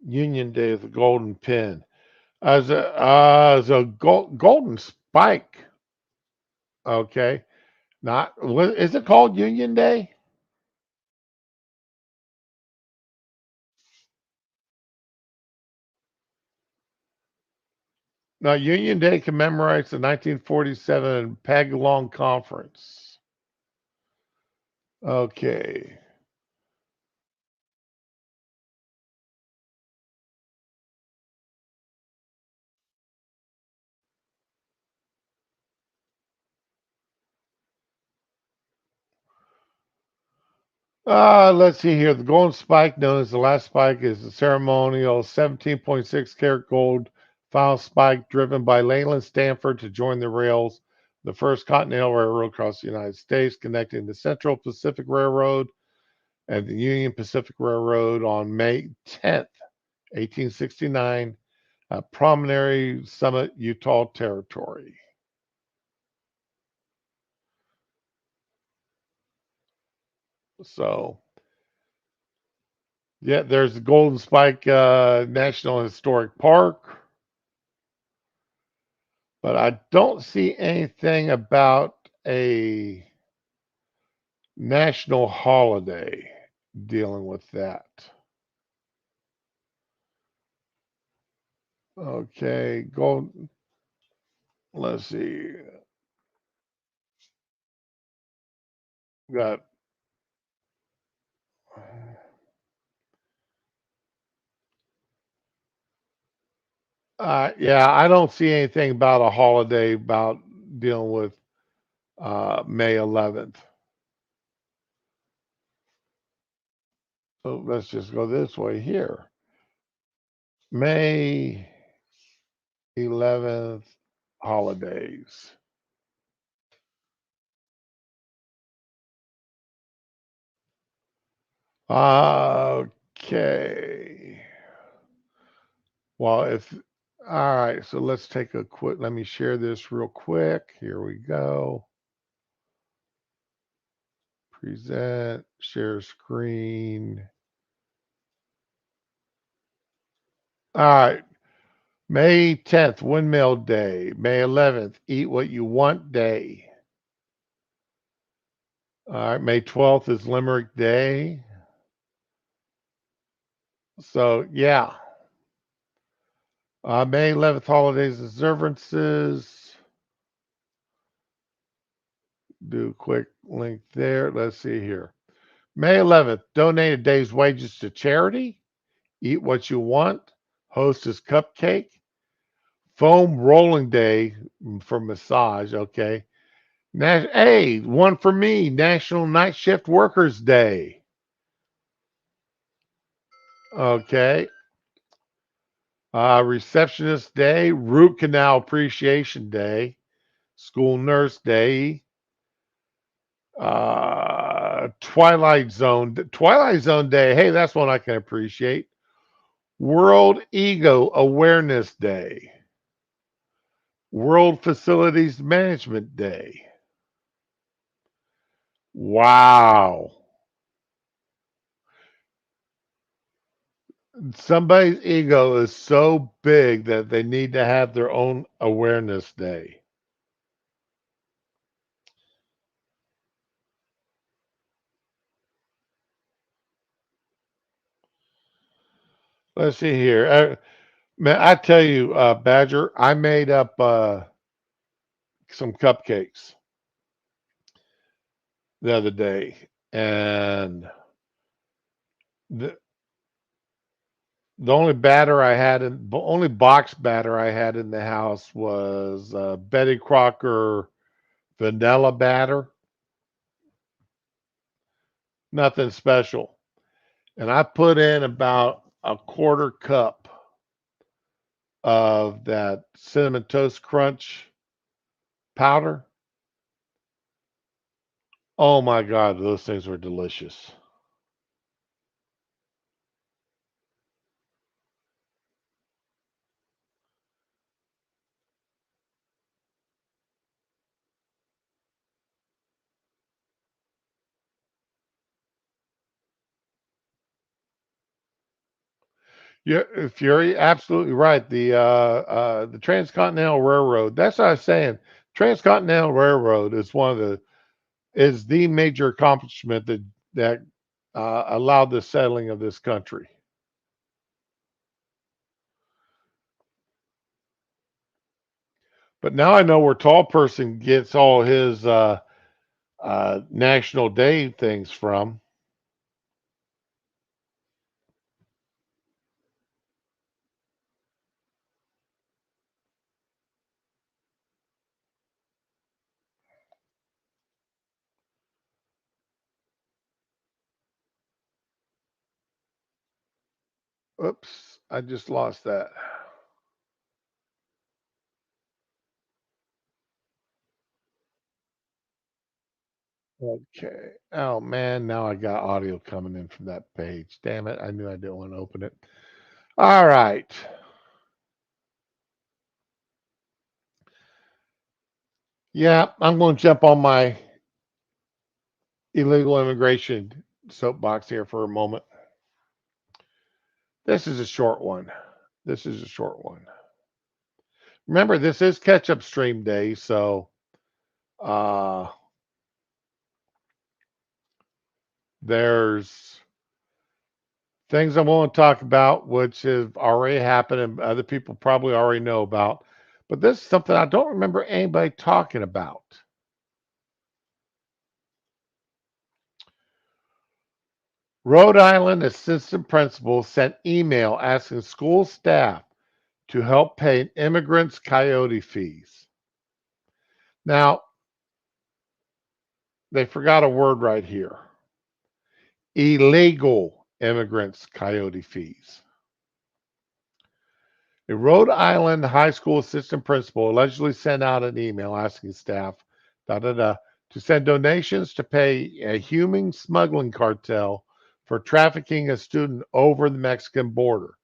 Union Day of the Golden Pin. As a golden spike. Okay. Not what is it called Union Day? Now Union Day commemorates the 1947 Pagalong Conference. Okay. Let's see here. The golden spike, known as the last spike, is the ceremonial 17.6 karat gold final spike driven by Leyland Stanford to join the rails, the first continental railroad across the United States, connecting the Central Pacific Railroad and the Union Pacific Railroad on May 10th, 1869, at Promontory Summit, Utah Territory. So, yeah, there's the Golden Spike National Historic Park, but I don't see anything about a national holiday dealing with that. Okay, gold. Let's see. Got yeah, I don't see anything about a holiday about dealing with May 11th. So let's just go this way here. May 11th holidays. Okay. Well, if all right, so let's take a quick. Let me share this real quick. Here we go. Present, share screen. All right. May 10th, Windmill Day. May 11th, Eat What You Want Day. All right. May 12th is Limerick Day. So, yeah. May 11th, holidays observances. Do a quick link there. Let's see here. May 11th, donate a day's wages to charity. Eat what you want. Hostess cupcake. Foam rolling day for massage. Okay. Hey, one for me. National Night Shift Workers Day. Okay. Receptionist Day. Root Canal Appreciation Day. School Nurse Day. Twilight Zone Day. Hey, that's one I can appreciate. World Ego Awareness Day. World Facilities Management Day. Wow. Somebody's ego is so big that they need to have their own awareness day. Let's see here. Man, I tell you, Badger, I made up some cupcakes the other day, and the the only batter I had in the only box batter I had in the house was Betty Crocker vanilla batter, nothing special. And I put in about a quarter cup of that cinnamon toast crunch powder. Oh my God, those things were delicious. Yeah, if you're absolutely right. The Transcontinental Railroad. That's what I was saying. Transcontinental Railroad is is the major accomplishment that allowed the settling of this country. But now I know where Tall Person gets all his National Day things from. Oops, I just lost that. Okay. Oh man, now I got audio coming in from that page. Damn it. I knew I didn't want to open it. All right. Yeah, I'm going to jump on my illegal immigration soapbox here for a moment. This is a short one. This is a short one. Remember, this is Ketchup Stream Day, so uh, there's things I want to talk about, which have already happened and other people probably already know about. But this is something I don't remember anybody talking about. Rhode Island assistant principal sent email asking school staff to help pay immigrants coyote fees. Now, they forgot a word right here. Illegal immigrants coyote fees. A Rhode Island high school assistant principal allegedly sent out an email asking staff to send donations to pay a human smuggling cartel for trafficking a student over the Mexican border.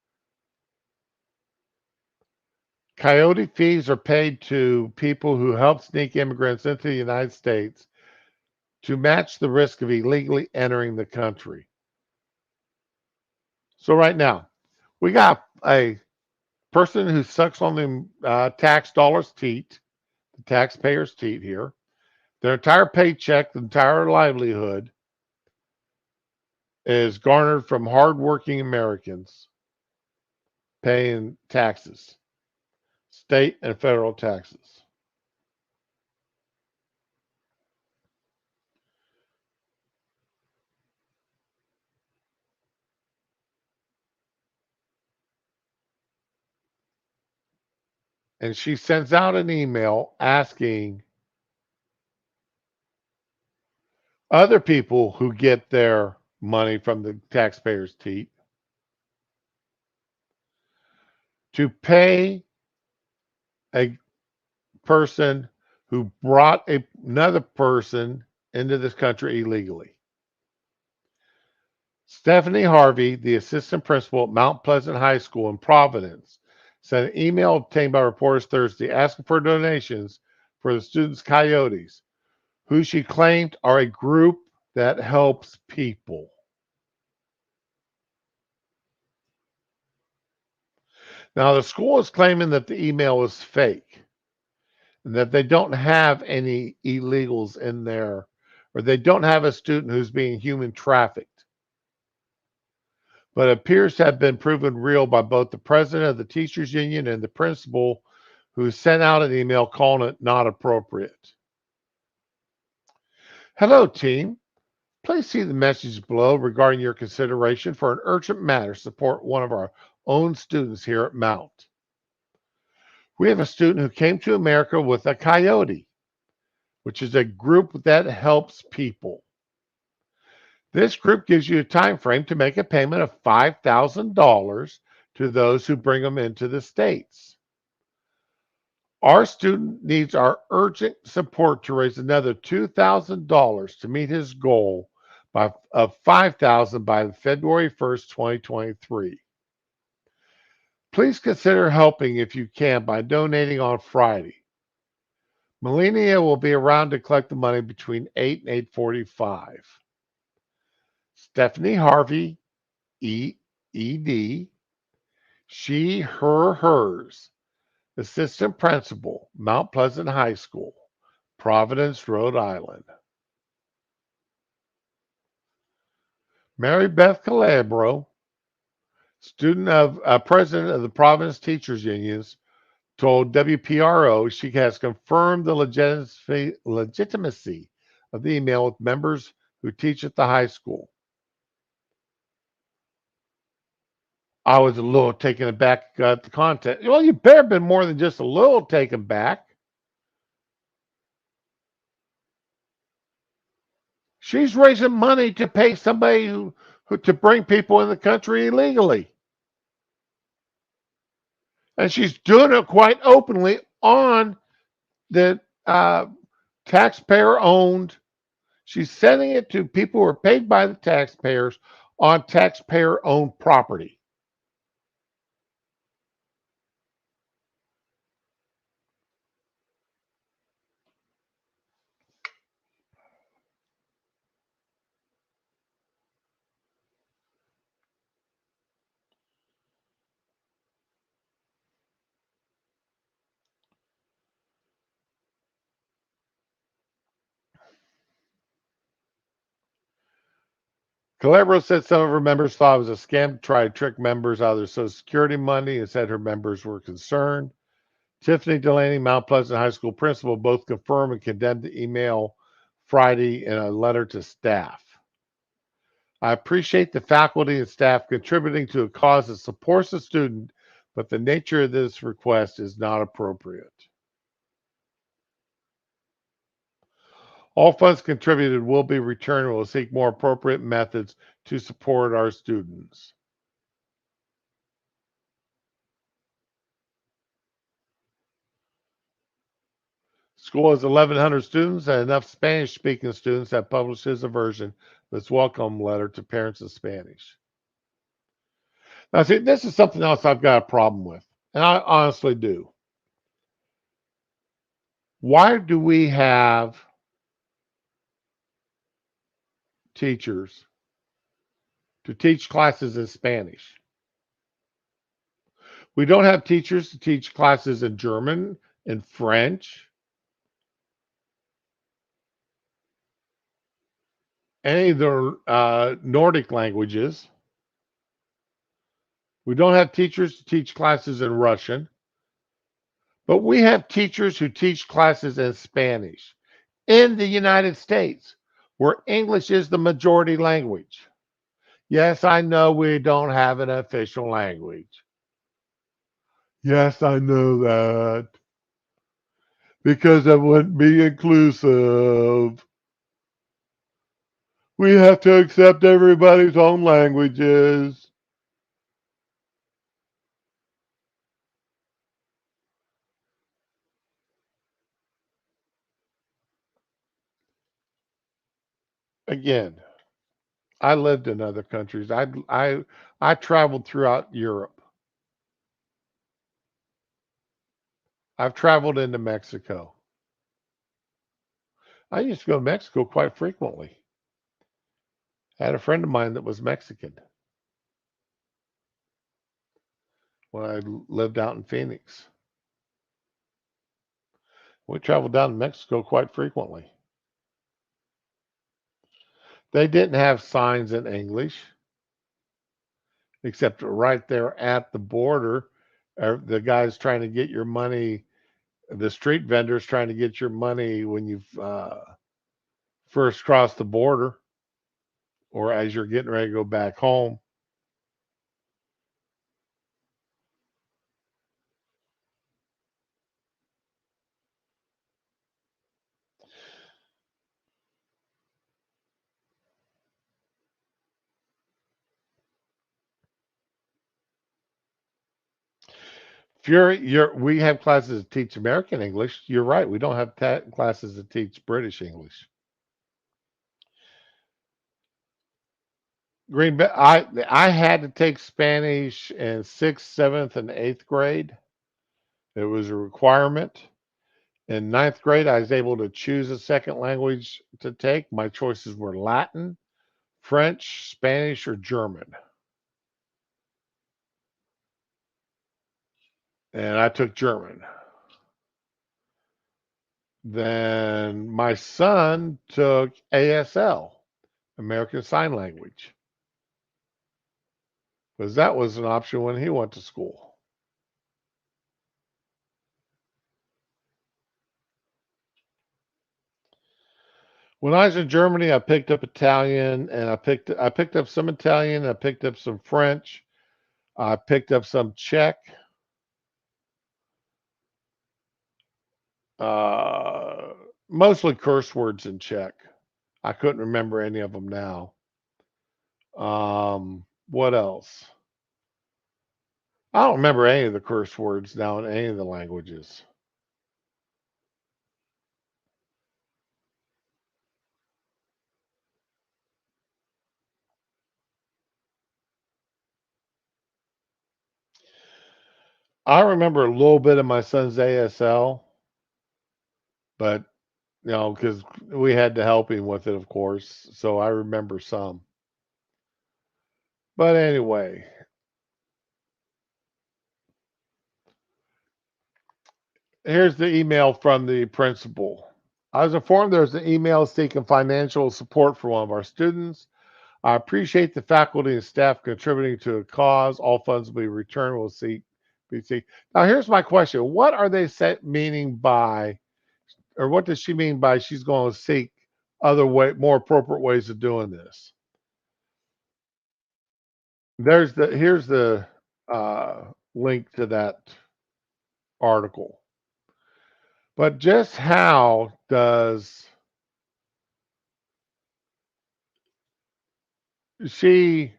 Coyote fees are paid to people who help sneak immigrants into the United States to match the risk of illegally entering the country. So, right now, we got a person who sucks on the tax dollars' teat, the taxpayers' teat here. Their entire paycheck, the entire livelihood is garnered from hardworking Americans paying taxes, state and federal taxes. And she sends out an email asking other people who get their money from the taxpayers' teat to pay a person who brought another person into this country illegally. Stephanie Harvey, the assistant principal at Mount Pleasant High School in Providence, sent an email obtained by reporters Thursday asking for donations for the students' coyotes, who she claimed are a group that helps people. Now, the school is claiming that the email is fake and that they don't have any illegals in there, or they don't have a student who's being human trafficked. But it appears to have been proven real by both the president of the teachers union and the principal, who sent out an email calling it not appropriate. Hello, team. Please see the message below regarding your consideration for an urgent matter to support one of our own students here at Mount. We have a student who came to America with a coyote, which is a group that helps people. This group gives you a time frame to make a payment of $5,000 to those who bring them into the States. Our student needs our urgent support to raise another $2,000 to meet his goal of $5,000 by February 1st, 2023. Please consider helping if you can by donating on Friday. Melania will be around to collect the money between 8 and 8:45. Stephanie Harvey, ED, She, her, hers. Assistant Principal, Mount Pleasant High School, Providence, Rhode Island. Mary Beth Calabro, president of the Providence Teachers Unions, told WPRO she has confirmed the legitimacy of the email with members who teach at the high school. I was a little taken aback at the content. Well, you better have been more than just a little taken back. She's raising money to pay somebody who to bring people in the country illegally. And she's doing it quite openly on the taxpayer owned. She's sending it to people who are paid by the taxpayers on taxpayer owned property. Calabro said some of her members thought it was a scam to try to trick members out of their Social Security money and said her members were concerned. Tiffany Delaney, Mount Pleasant High School principal, both confirmed and condemned the email Friday in a letter to staff. I appreciate the faculty and staff contributing to a cause that supports the student, but the nature of this request is not appropriate. All funds contributed will be returned and will seek more appropriate methods to support our students. School has 1,100 students, and enough Spanish-speaking students have published his version of this welcome letter to parents in Spanish. Now, see, this is something else I've got a problem with, and I honestly do. Why do we have teachers to teach classes in Spanish? We don't have teachers to teach classes in German, in French, any of the Nordic languages. We don't have teachers to teach classes in Russian, but we have teachers who teach classes in Spanish in the United States, where English is the majority language. Yes, I know we don't have an official language. Yes, I know that. Because it wouldn't be inclusive. We have to accept everybody's own languages. Again, I lived in other countries. I traveled throughout Europe. I've traveled into Mexico. I used to go to Mexico quite frequently. I had a friend of mine that was Mexican when I lived out in Phoenix. We traveled down to Mexico quite frequently. They didn't have signs in English, except right there at the border. The guys trying to get your money, the street vendors trying to get your money when you first cross the border or as you're getting ready to go back home. If we have classes that teach American English. You're right. We don't have classes that teach British English. Green Bay. I had to take Spanish in sixth, seventh, and eighth grade. It was a requirement. In ninth grade, I was able to choose a second language to take. My choices were Latin, French, Spanish, or German. and I took German. Then my son took ASL, American Sign Language, because that was an option when he went to school. When I was in Germany, I picked up Italian, and I picked up some Italian, I picked up some French, I picked up some Czech, uh, mostly curse words in Czech. I couldn't remember any of them now. What else? I don't remember any of the curse words now in any of the languages. I remember a little bit of my son's ASL, but because we had to help him with it, of course. So I remember some. But anyway, here's the email from the principal. I was informed there's an email seeking financial support for one of our students. I appreciate the faculty and staff contributing to a cause. All funds will be returned. We'll see. Now, here's my question. What are they meaning by, or what does she mean by she's going to seek more appropriate ways of doing this? Here's the link to that article. But just how does she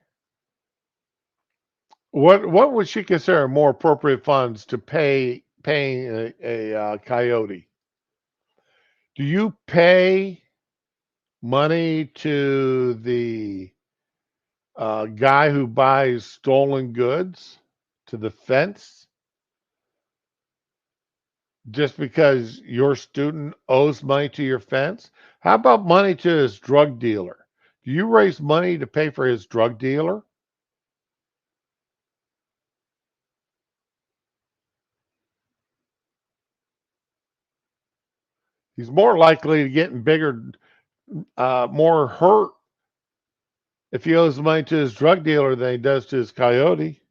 what would she consider more appropriate funds to paying a coyote? Do you pay money to the guy who buys stolen goods to the fence just because your student owes money to your fence? How about money to his drug dealer? Do you raise money to pay for his drug dealer? He's more likely to get in bigger, more hurt if he owes money to his drug dealer than he does to his coyote.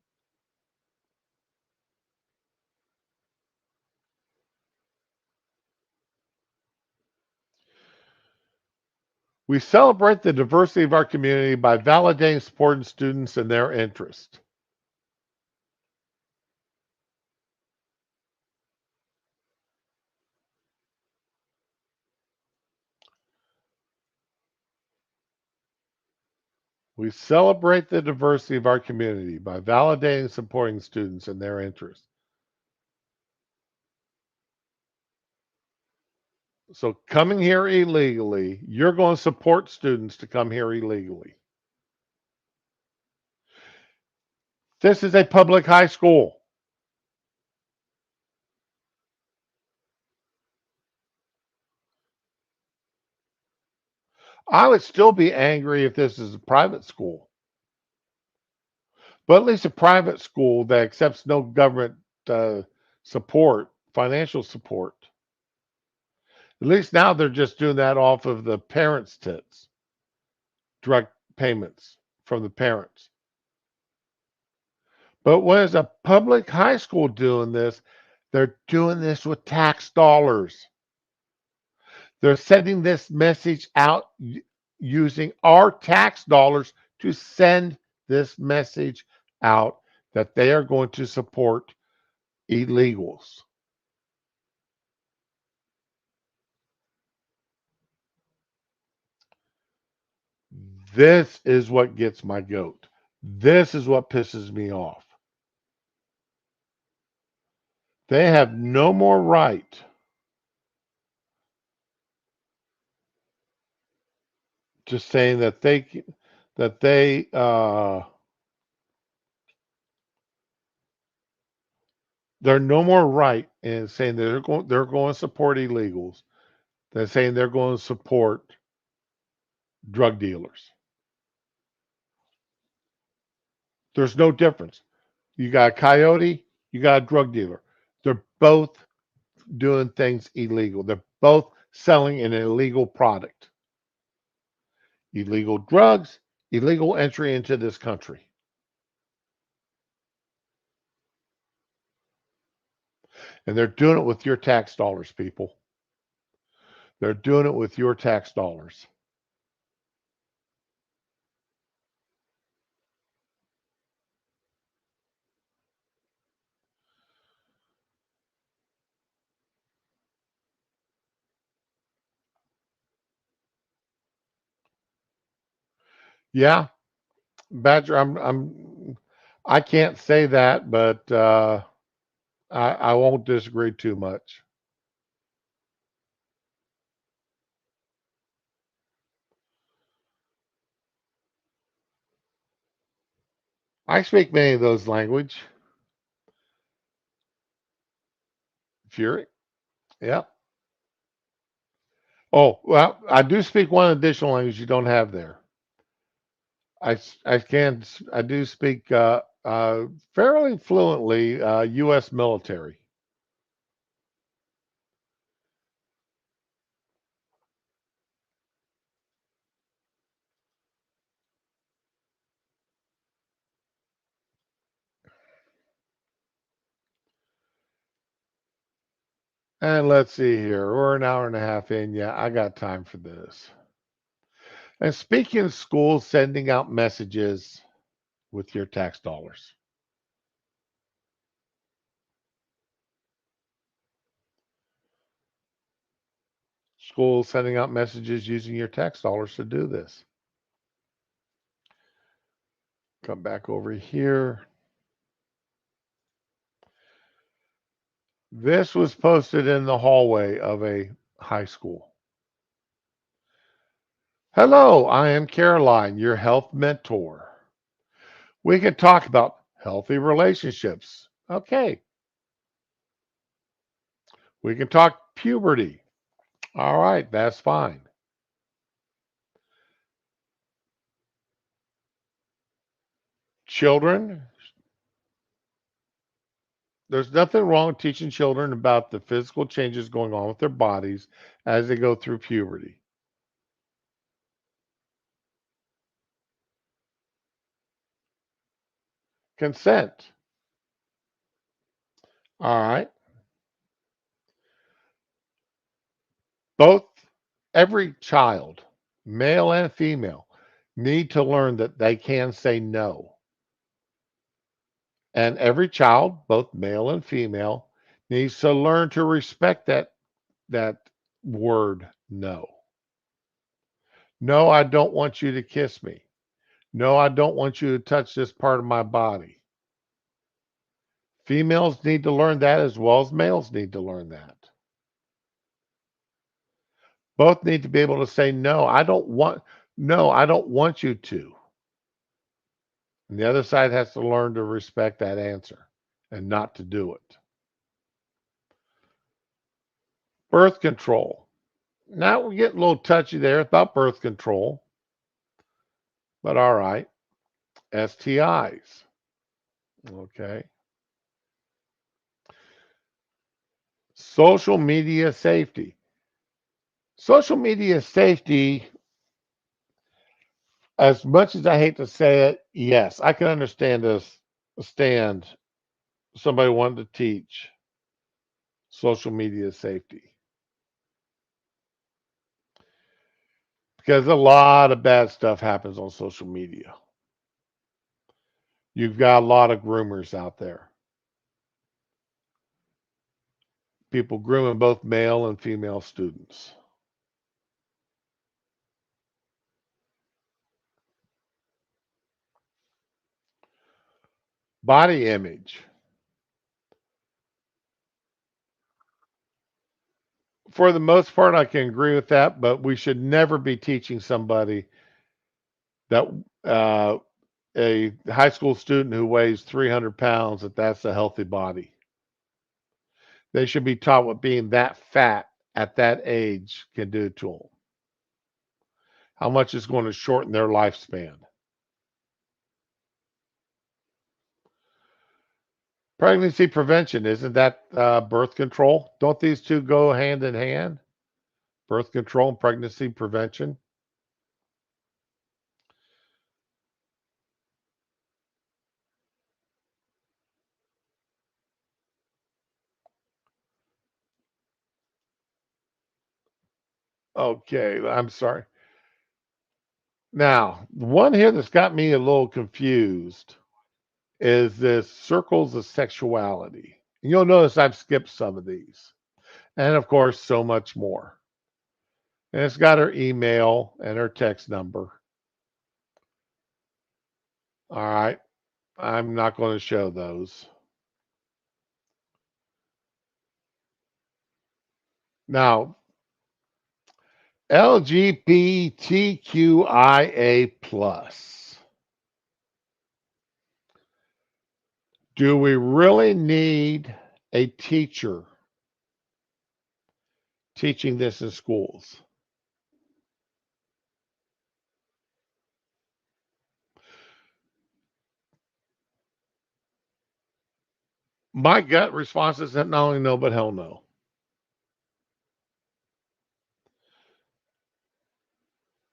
We celebrate the diversity of our community by validating, supporting students and their interests. We celebrate the diversity of our community by validating, supporting students and their interests. So coming here illegally, you're going to support students to come here illegally. This is a public high school. I would still be angry if this is a private school. But at least a private school that accepts no government support, financial support. At least now they're just doing that off of the parents' tits, direct payments from the parents. But when is a public high school doing this? They're doing this with tax dollars. They're sending this message out using our tax dollars to send this message out that they are going to support illegals. This is what gets my goat. This is what pisses me off. They have no more right to saying that they they're no more right in saying that they're going to support illegals than saying they're going to support drug dealers. There's no difference. You got a coyote, you got a drug dealer. both doing things illegal. They're both selling an illegal product. Illegal drugs, illegal entry into this country. And they're doing it with your tax dollars, people. They're doing it with your tax dollars. Yeah, Badger, I can't say that, but I won't disagree too much. I speak many of those language. Fury. Yeah. Oh, well, I do speak one additional language you don't have there. I do speak fairly fluently U.S. military. And let's see here. We're an hour and a half in. Yeah, I got time for this. And speaking of schools sending out messages with your tax dollars, schools sending out messages using your tax dollars to do this. Come back over here. This was posted in the hallway of a high school. Hello, I am Caroline, your health mentor. We can talk about healthy relationships. Okay. We can talk puberty. All right, that's fine. Children, there's nothing wrong with teaching children about the physical changes going on with their bodies as they go through puberty. Consent. All right. Both, every child, male and female, need to learn that they can say no. And every child, both male and female, needs to learn to respect that word no. No, I don't want you to kiss me. No, I don't want you to touch this part of my body. Females need to learn that as well as males need to learn that. Both need to be able to say no, I don't want you to. And the other side has to learn to respect that answer and not to do it. Birth control. Now we're getting a little touchy there about birth control, but all right. STIs. Okay. Social media safety. Social media safety, as much as I hate to say it, yes, I can understand somebody wanting to teach social media safety because a lot of bad stuff happens on social media. You've got a lot of groomers out there. People grooming both male and female students. Body image. For the most part, I can agree with that, but we should never be teaching somebody that a high school student who weighs 300 pounds that's a healthy body. They should be taught what being that fat at that age can do to them. How much it's going to shorten their lifespan. Pregnancy prevention, isn't that birth control? Don't these two go hand in hand? Birth control and pregnancy prevention? Okay, I'm sorry. Now, the one here that's got me a little confused is this circles of sexuality. You'll notice I've skipped some of these. And of course, so much more. And it's got her email and her text number. All right. I'm not going to show those. Now, LGBTQIA plus. Do we really need a teacher teaching this in schools? My gut response is that not only no, but hell no.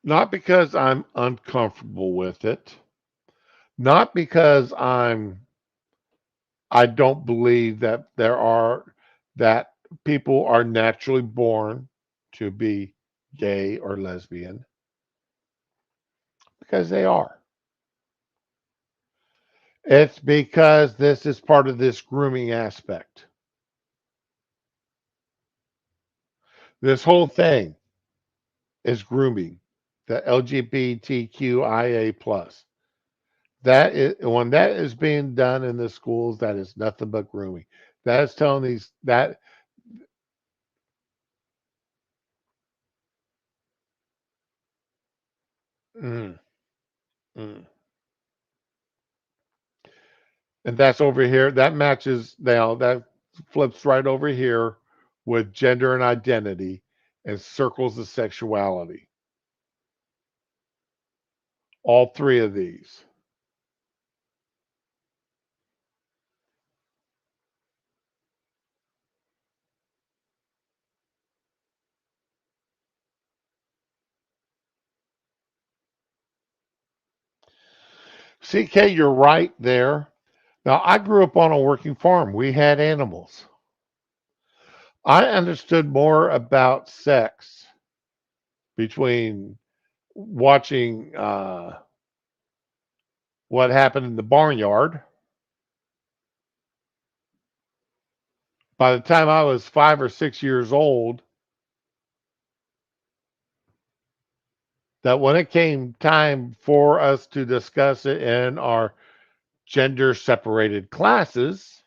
Not because I'm uncomfortable with it, not because I don't believe that that people are naturally born to be gay or lesbian, because they are. It's because this is part of this grooming aspect. This whole thing is grooming, the LGBTQIA plus. That is when that is being done in the schools, that is nothing but grooming. That is telling these that mm, mm. And that's over here. That matches now. That flips right over here with gender and identity and circles of sexuality. All three of these. CK, you're right there. Now, I grew up on a working farm. We had animals. I understood more about sex between watching what happened in the barnyard. By the time I was 5 or 6 years old, that when it came time for us to discuss it in our gender separated classes,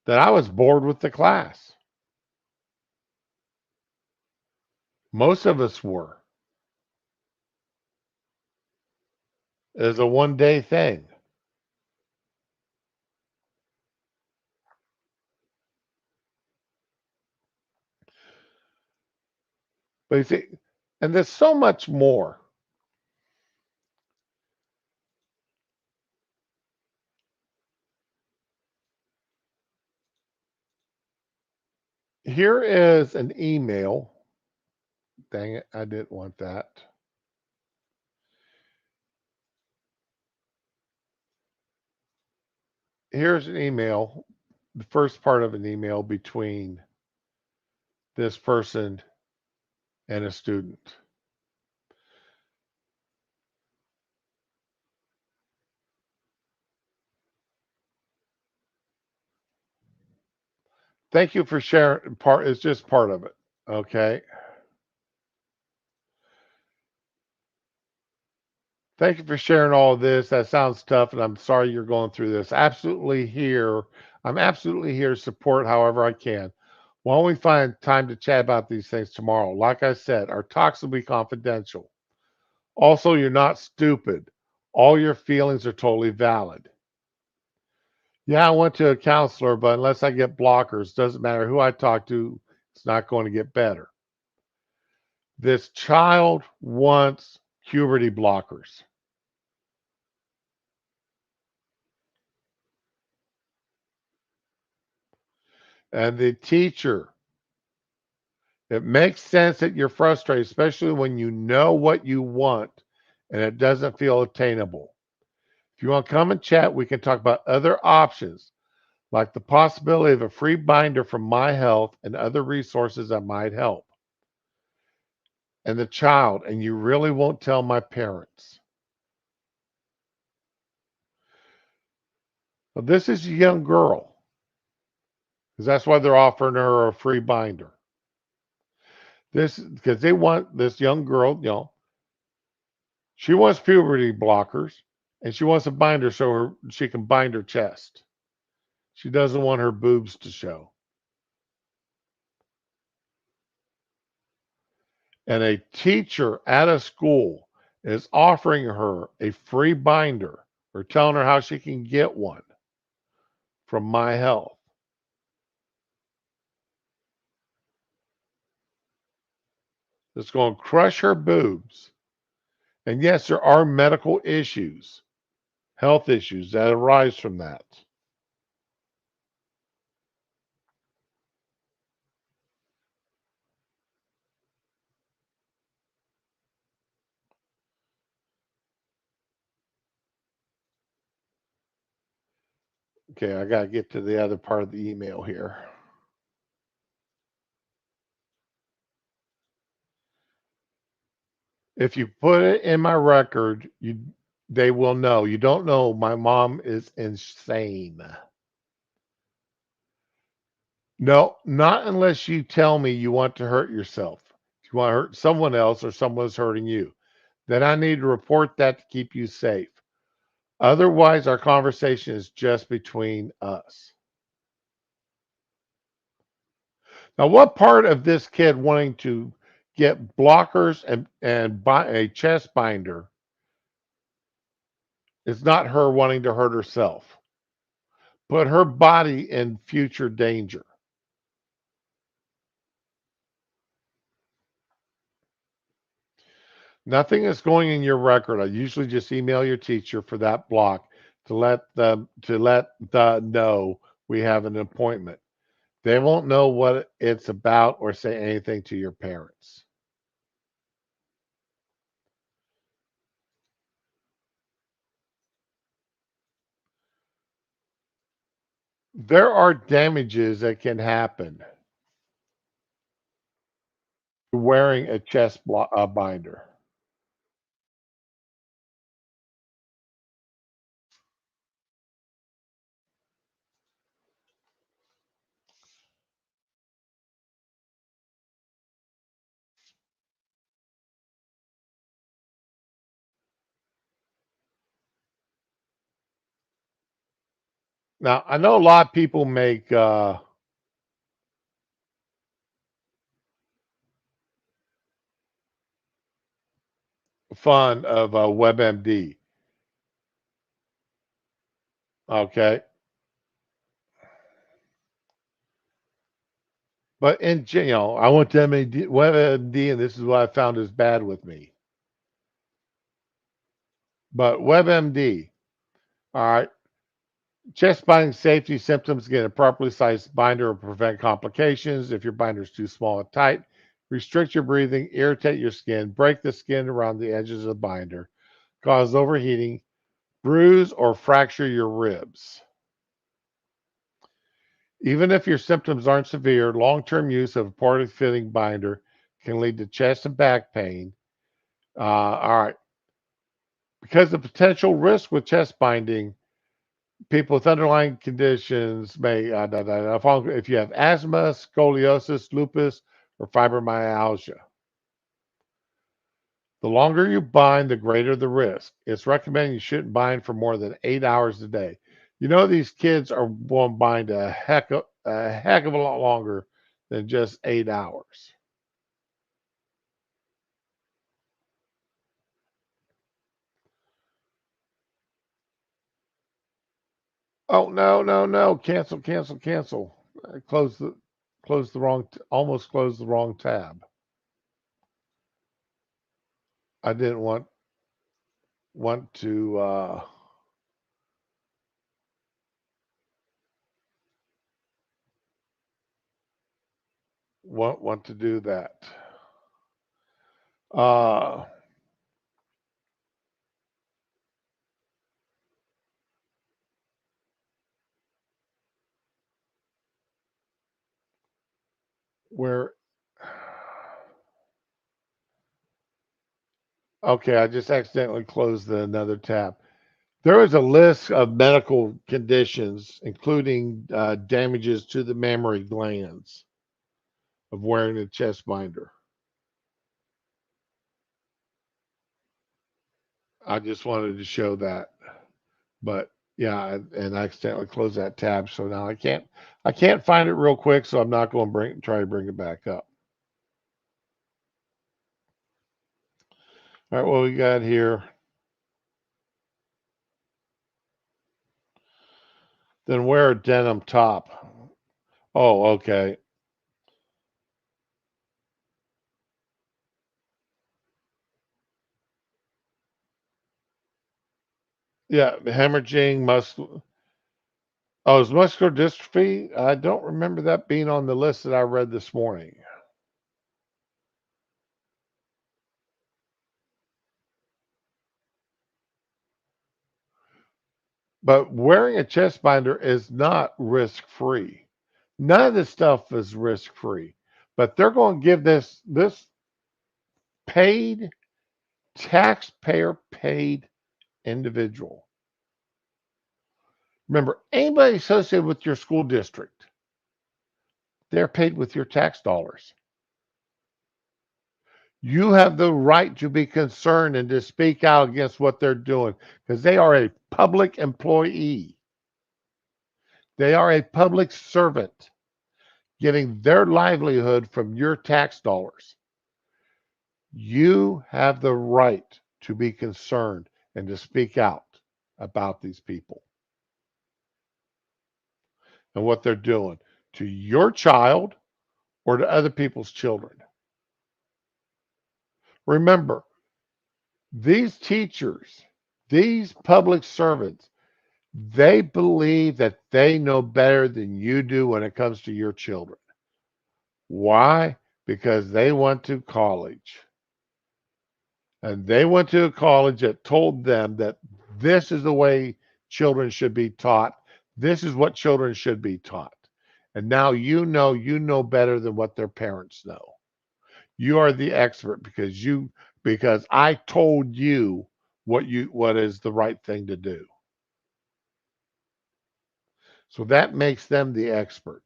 that I was bored with the class. Most of us were. It was a 1 day thing. But you see, and there's so much more. Here is an email. Dang it, I didn't want that. Here's an email, the first part of an email between this person and a student. Thank you for sharing. Part is just part of it. Okay. Thank you for sharing all of this. That sounds tough, and I'm sorry you're going through this. Absolutely here. I'm absolutely here to support however I can. Why don't we find time to chat about these things tomorrow? Like I said, our talks will be confidential. Also, you're not stupid. All your feelings are totally valid. Yeah, I went to a counselor, but unless I get blockers, doesn't matter who I talk to, it's not going to get better. This child wants puberty blockers. And the teacher, it makes sense that you're frustrated, especially when you know what you want and it doesn't feel attainable. If you want to come and chat, we can talk about other options, like the possibility of a free binder from My Health and other resources that might help. And the child, and you really won't tell my parents. Well, this is a young girl, because that's why they're offering her a free binder. This because they want this young girl, she wants puberty blockers, and she wants a binder so she can bind her chest. She doesn't want her boobs to show. And a teacher at a school is offering her a free binder or telling her how she can get one from My Health. It's going to crush her boobs. And yes, there are medical issues, health issues that arise from that. Okay, I got to get to the other part of the email here. If you put it in my record, they will know. You don't know my mom is insane. No, not unless you tell me you want to hurt yourself. If you want to hurt someone else or someone's hurting you, then I need to report that to keep you safe. Otherwise, our conversation is just between us. Now, what part of this kid wanting to get blockers and buy a chest binder is not her wanting to hurt herself? Put her body in future danger. Nothing is going in your record. I usually just email your teacher for that block to let the know we have an appointment. They won't know what it's about or say anything to your parents. There are damages that can happen wearing a binder. Now, I know a lot of people make fun of WebMD. Okay. But I went to WebMD, and this is what I found is bad with me. But WebMD, all right, chest binding safety symptoms: get a properly sized binder will prevent complications. If your binder is too small and tight, restrict your breathing, irritate your skin, break the skin around the edges of the binder, cause overheating, bruise, or fracture your ribs. Even if your symptoms aren't severe, long term use of a poorly fitting binder can lead to chest and back pain. All right. Because the potential risk with chest binding, people with underlying conditions may, if you have asthma, scoliosis, lupus, or fibromyalgia. The longer you bind, the greater the risk. It's recommended you shouldn't bind for more than 8 hours a day. These kids are going to bind a heck of a lot longer than just 8 hours. Oh, no, no, no! Cancel, cancel, cancel! Almost closed the wrong tab. I didn't want to. want to do that. Uh, where okay, I just accidentally closed another tab. There is a list of medical conditions, including damages to the mammary glands of wearing a chest binder. I just wanted to show that, but yeah, and I accidentally closed that tab, so now I can't find it real quick, so I'm not going to try to bring it back up. All right, what we got here? Then wear a denim top. Oh, okay. Yeah, hemorrhaging, is muscular dystrophy? I don't remember that being on the list that I read this morning. But wearing a chest binder is not risk free. None of this stuff is risk free. But they're going to give this paid, taxpayer paid individual. Remember, anybody associated with your school district, they're paid with your tax dollars. You have the right to be concerned and to speak out against what they're doing because they are a public employee. They are a public servant getting their livelihood from your tax dollars. You have the right to be concerned and to speak out about these people and what they're doing to your child or to other people's children. Remember, these teachers, these public servants, they believe that they know better than you do when it comes to your children. Why? Because they went to college. And they went to a college that told them that this is the way children should be taught. This is what children should be taught. And now you know better than what their parents know. You are the expert because I told you what is the right thing to do. So that makes them the expert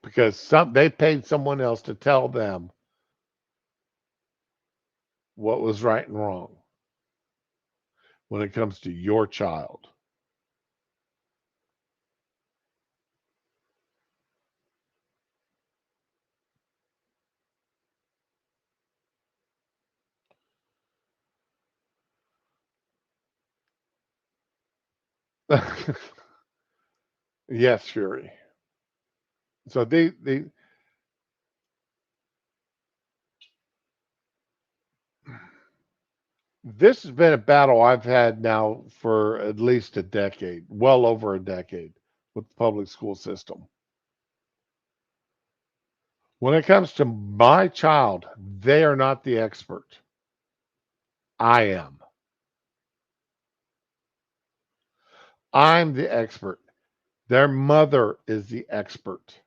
because they paid someone else to tell them what was right and wrong when it comes to your child. Yes, Fury. So this has been a battle I've had now for at least a decade, well over a decade with the public school system. When it comes to my child, they are not the expert. I am. I'm the expert. Their mother is the expert,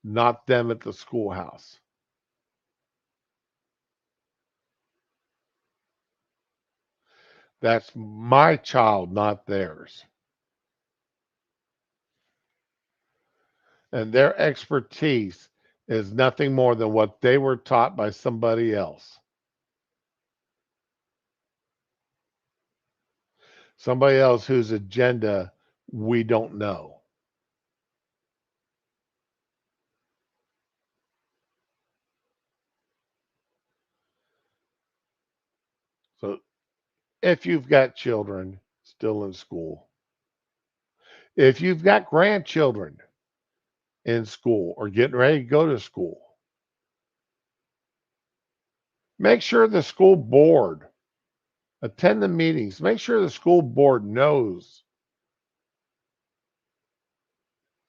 not them at the schoolhouse. That's my child, not theirs. And their expertise is nothing more than what they were taught by somebody else. Somebody else whose agenda we don't know. So if you've got children still in school, if you've got grandchildren in school or getting ready to go to school, make sure the school board attend the meetings. Make sure the school board knows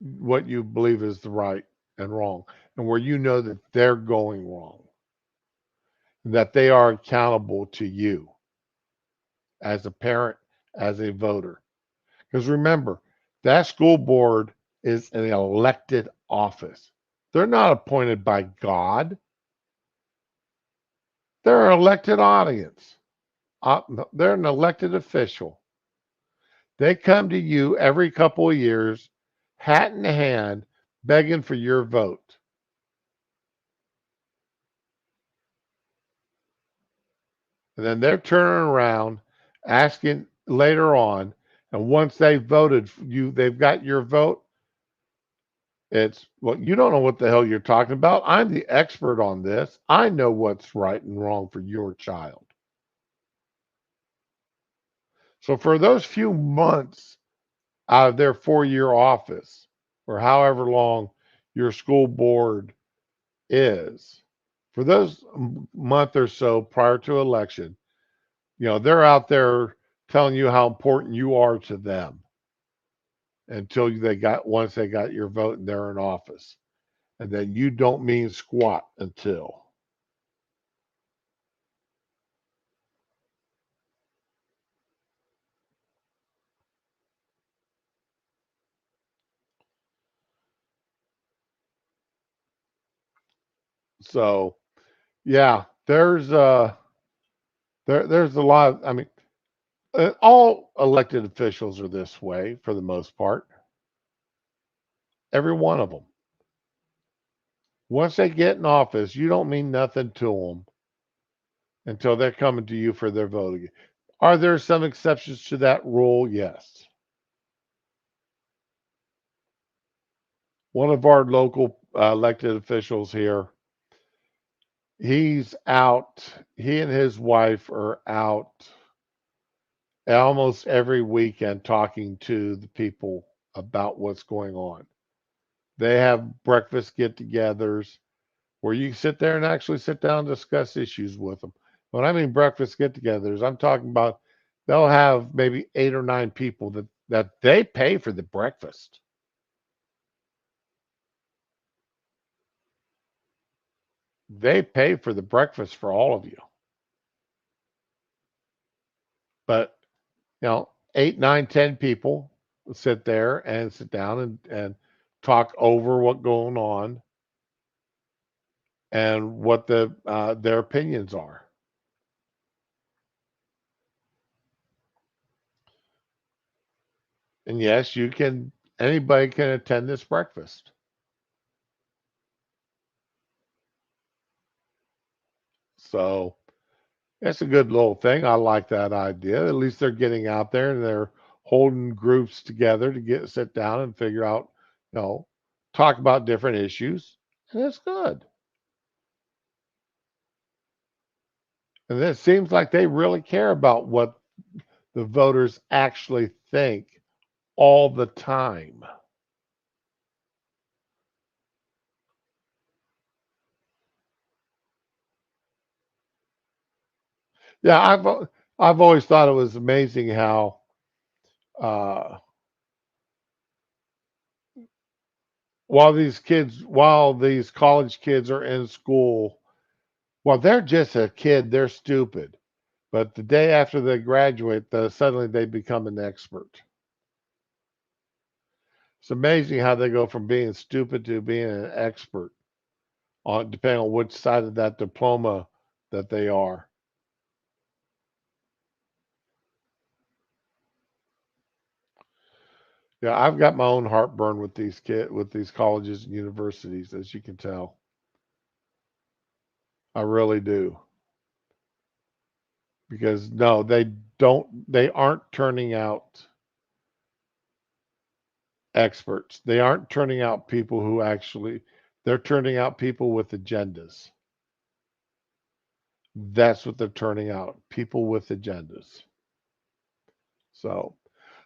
what you believe is the right and wrong, and where you know that they're going wrong, that they are accountable to you as a parent, as a voter. Because remember, that school board is an elected office. They're not appointed by God. They're an elected audience. They're an elected official. They come to you every couple of years, hat in hand, begging for your vote. And then they're turning around, asking later on, and once they've voted you, they've got your vote. It's, well, you don't know what the hell you're talking about. I'm the expert on this. I know what's right and wrong for your child. So for those few months out of their 4-year office, or however long your school board is, for those month or so prior to election, they're out there telling you how important you are to them until once they got your vote and they're in office. And then you don't mean squat until. So yeah, there's a lot of, I mean, all elected officials are this way for the most part. Every one of them. Once they get in office, you don't mean nothing to them until they're coming to you for their vote again. Are there some exceptions to that rule? Yes. One of our local elected officials here, he's out. He and his wife are out almost every weekend talking to the people about what's going on. They have breakfast get togethers where you sit there and actually sit down and discuss issues with them. When I mean breakfast get togethers, I'm talking about they'll have maybe 8 or 9 people that they pay for the breakfast. They pay for the breakfast for all of you. But 8, 9, 10 people sit there and sit down and talk over what's going on and what their opinions are. And yes, anybody can attend this breakfast. So it's a good little thing. I like that idea. At least they're getting out there and they're holding groups together to sit down and figure out, talk about different issues. And it's good. And it seems like they really care about what the voters actually think all the time. Yeah, I've always thought it was amazing how uh, while these college kids are in school, well, they're just a kid, they're stupid. But the day after they graduate, suddenly they become an expert. It's amazing how they go from being stupid to being an expert, depending on which side of that diploma that they are. Yeah, I've got my own heartburn with with these colleges and universities, as you can tell. I really do. Because no, they aren't turning out experts. They aren't turning out people who they're turning out people with agendas. That's what they're turning out, people with agendas. So,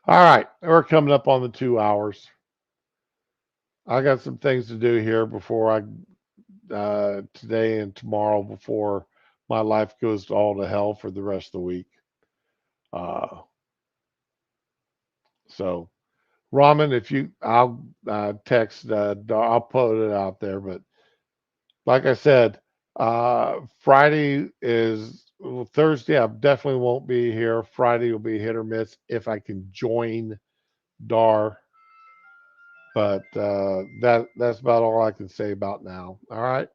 all right, we're coming up on the 2 hours. I got some things to do here before today and tomorrow before my life goes all to hell for the rest of the week. Uh, so Ramen, if you, I'll text, I'll put it out there. But like I said, Friday is well, Thursday. I definitely won't be here. Friday will be hit or miss if I can join Dar. But that's about all I can say about now. All right.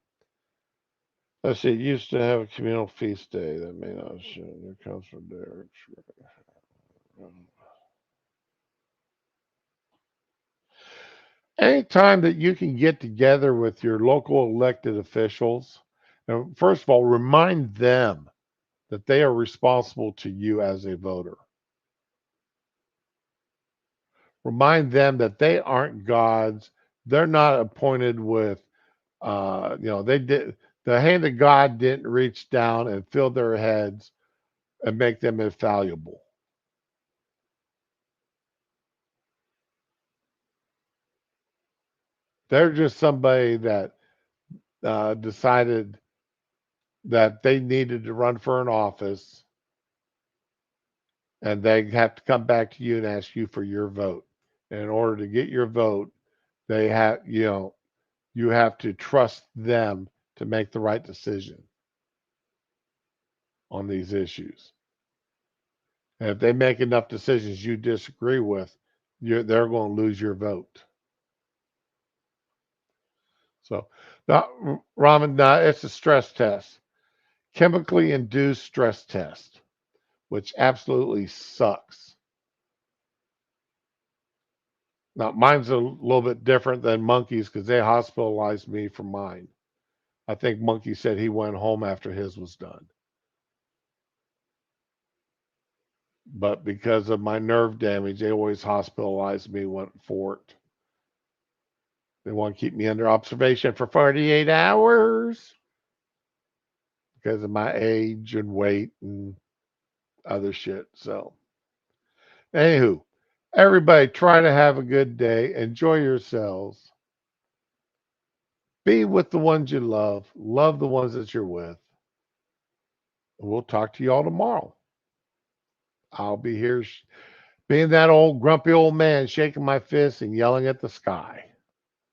Let's see. It used to have a communal feast day that may not show. Here comes from Derek. Anytime that you can get together with your local elected officials, and first of all, remind them that they are responsible to you as a voter. Remind them that they aren't gods. They're not appointed with, they did the hand of God didn't reach down and fill their heads and make them infallible. They're just somebody that decided that they needed to run for an office and they have to come back to you and ask you for your vote. And in order to get your vote, they have, you have to trust them to make the right decision on these issues. And if they make enough decisions you disagree with, they're going to lose your vote. So, Ramen, it's a stress test, chemically induced stress test, which absolutely sucks. Now, mine's a little bit different than Monkey's because they hospitalized me for mine. I think Monkey said he went home after his was done. But because of my nerve damage, they always hospitalized me for it. They want to keep me under observation for 48 hours because of my age and weight and other shit. So, anywho, everybody try to have a good day. Enjoy yourselves. Be with the ones you love. Love the ones that you're with. We'll talk to you all tomorrow. I'll be here being that old grumpy old man shaking my fist and yelling at the sky.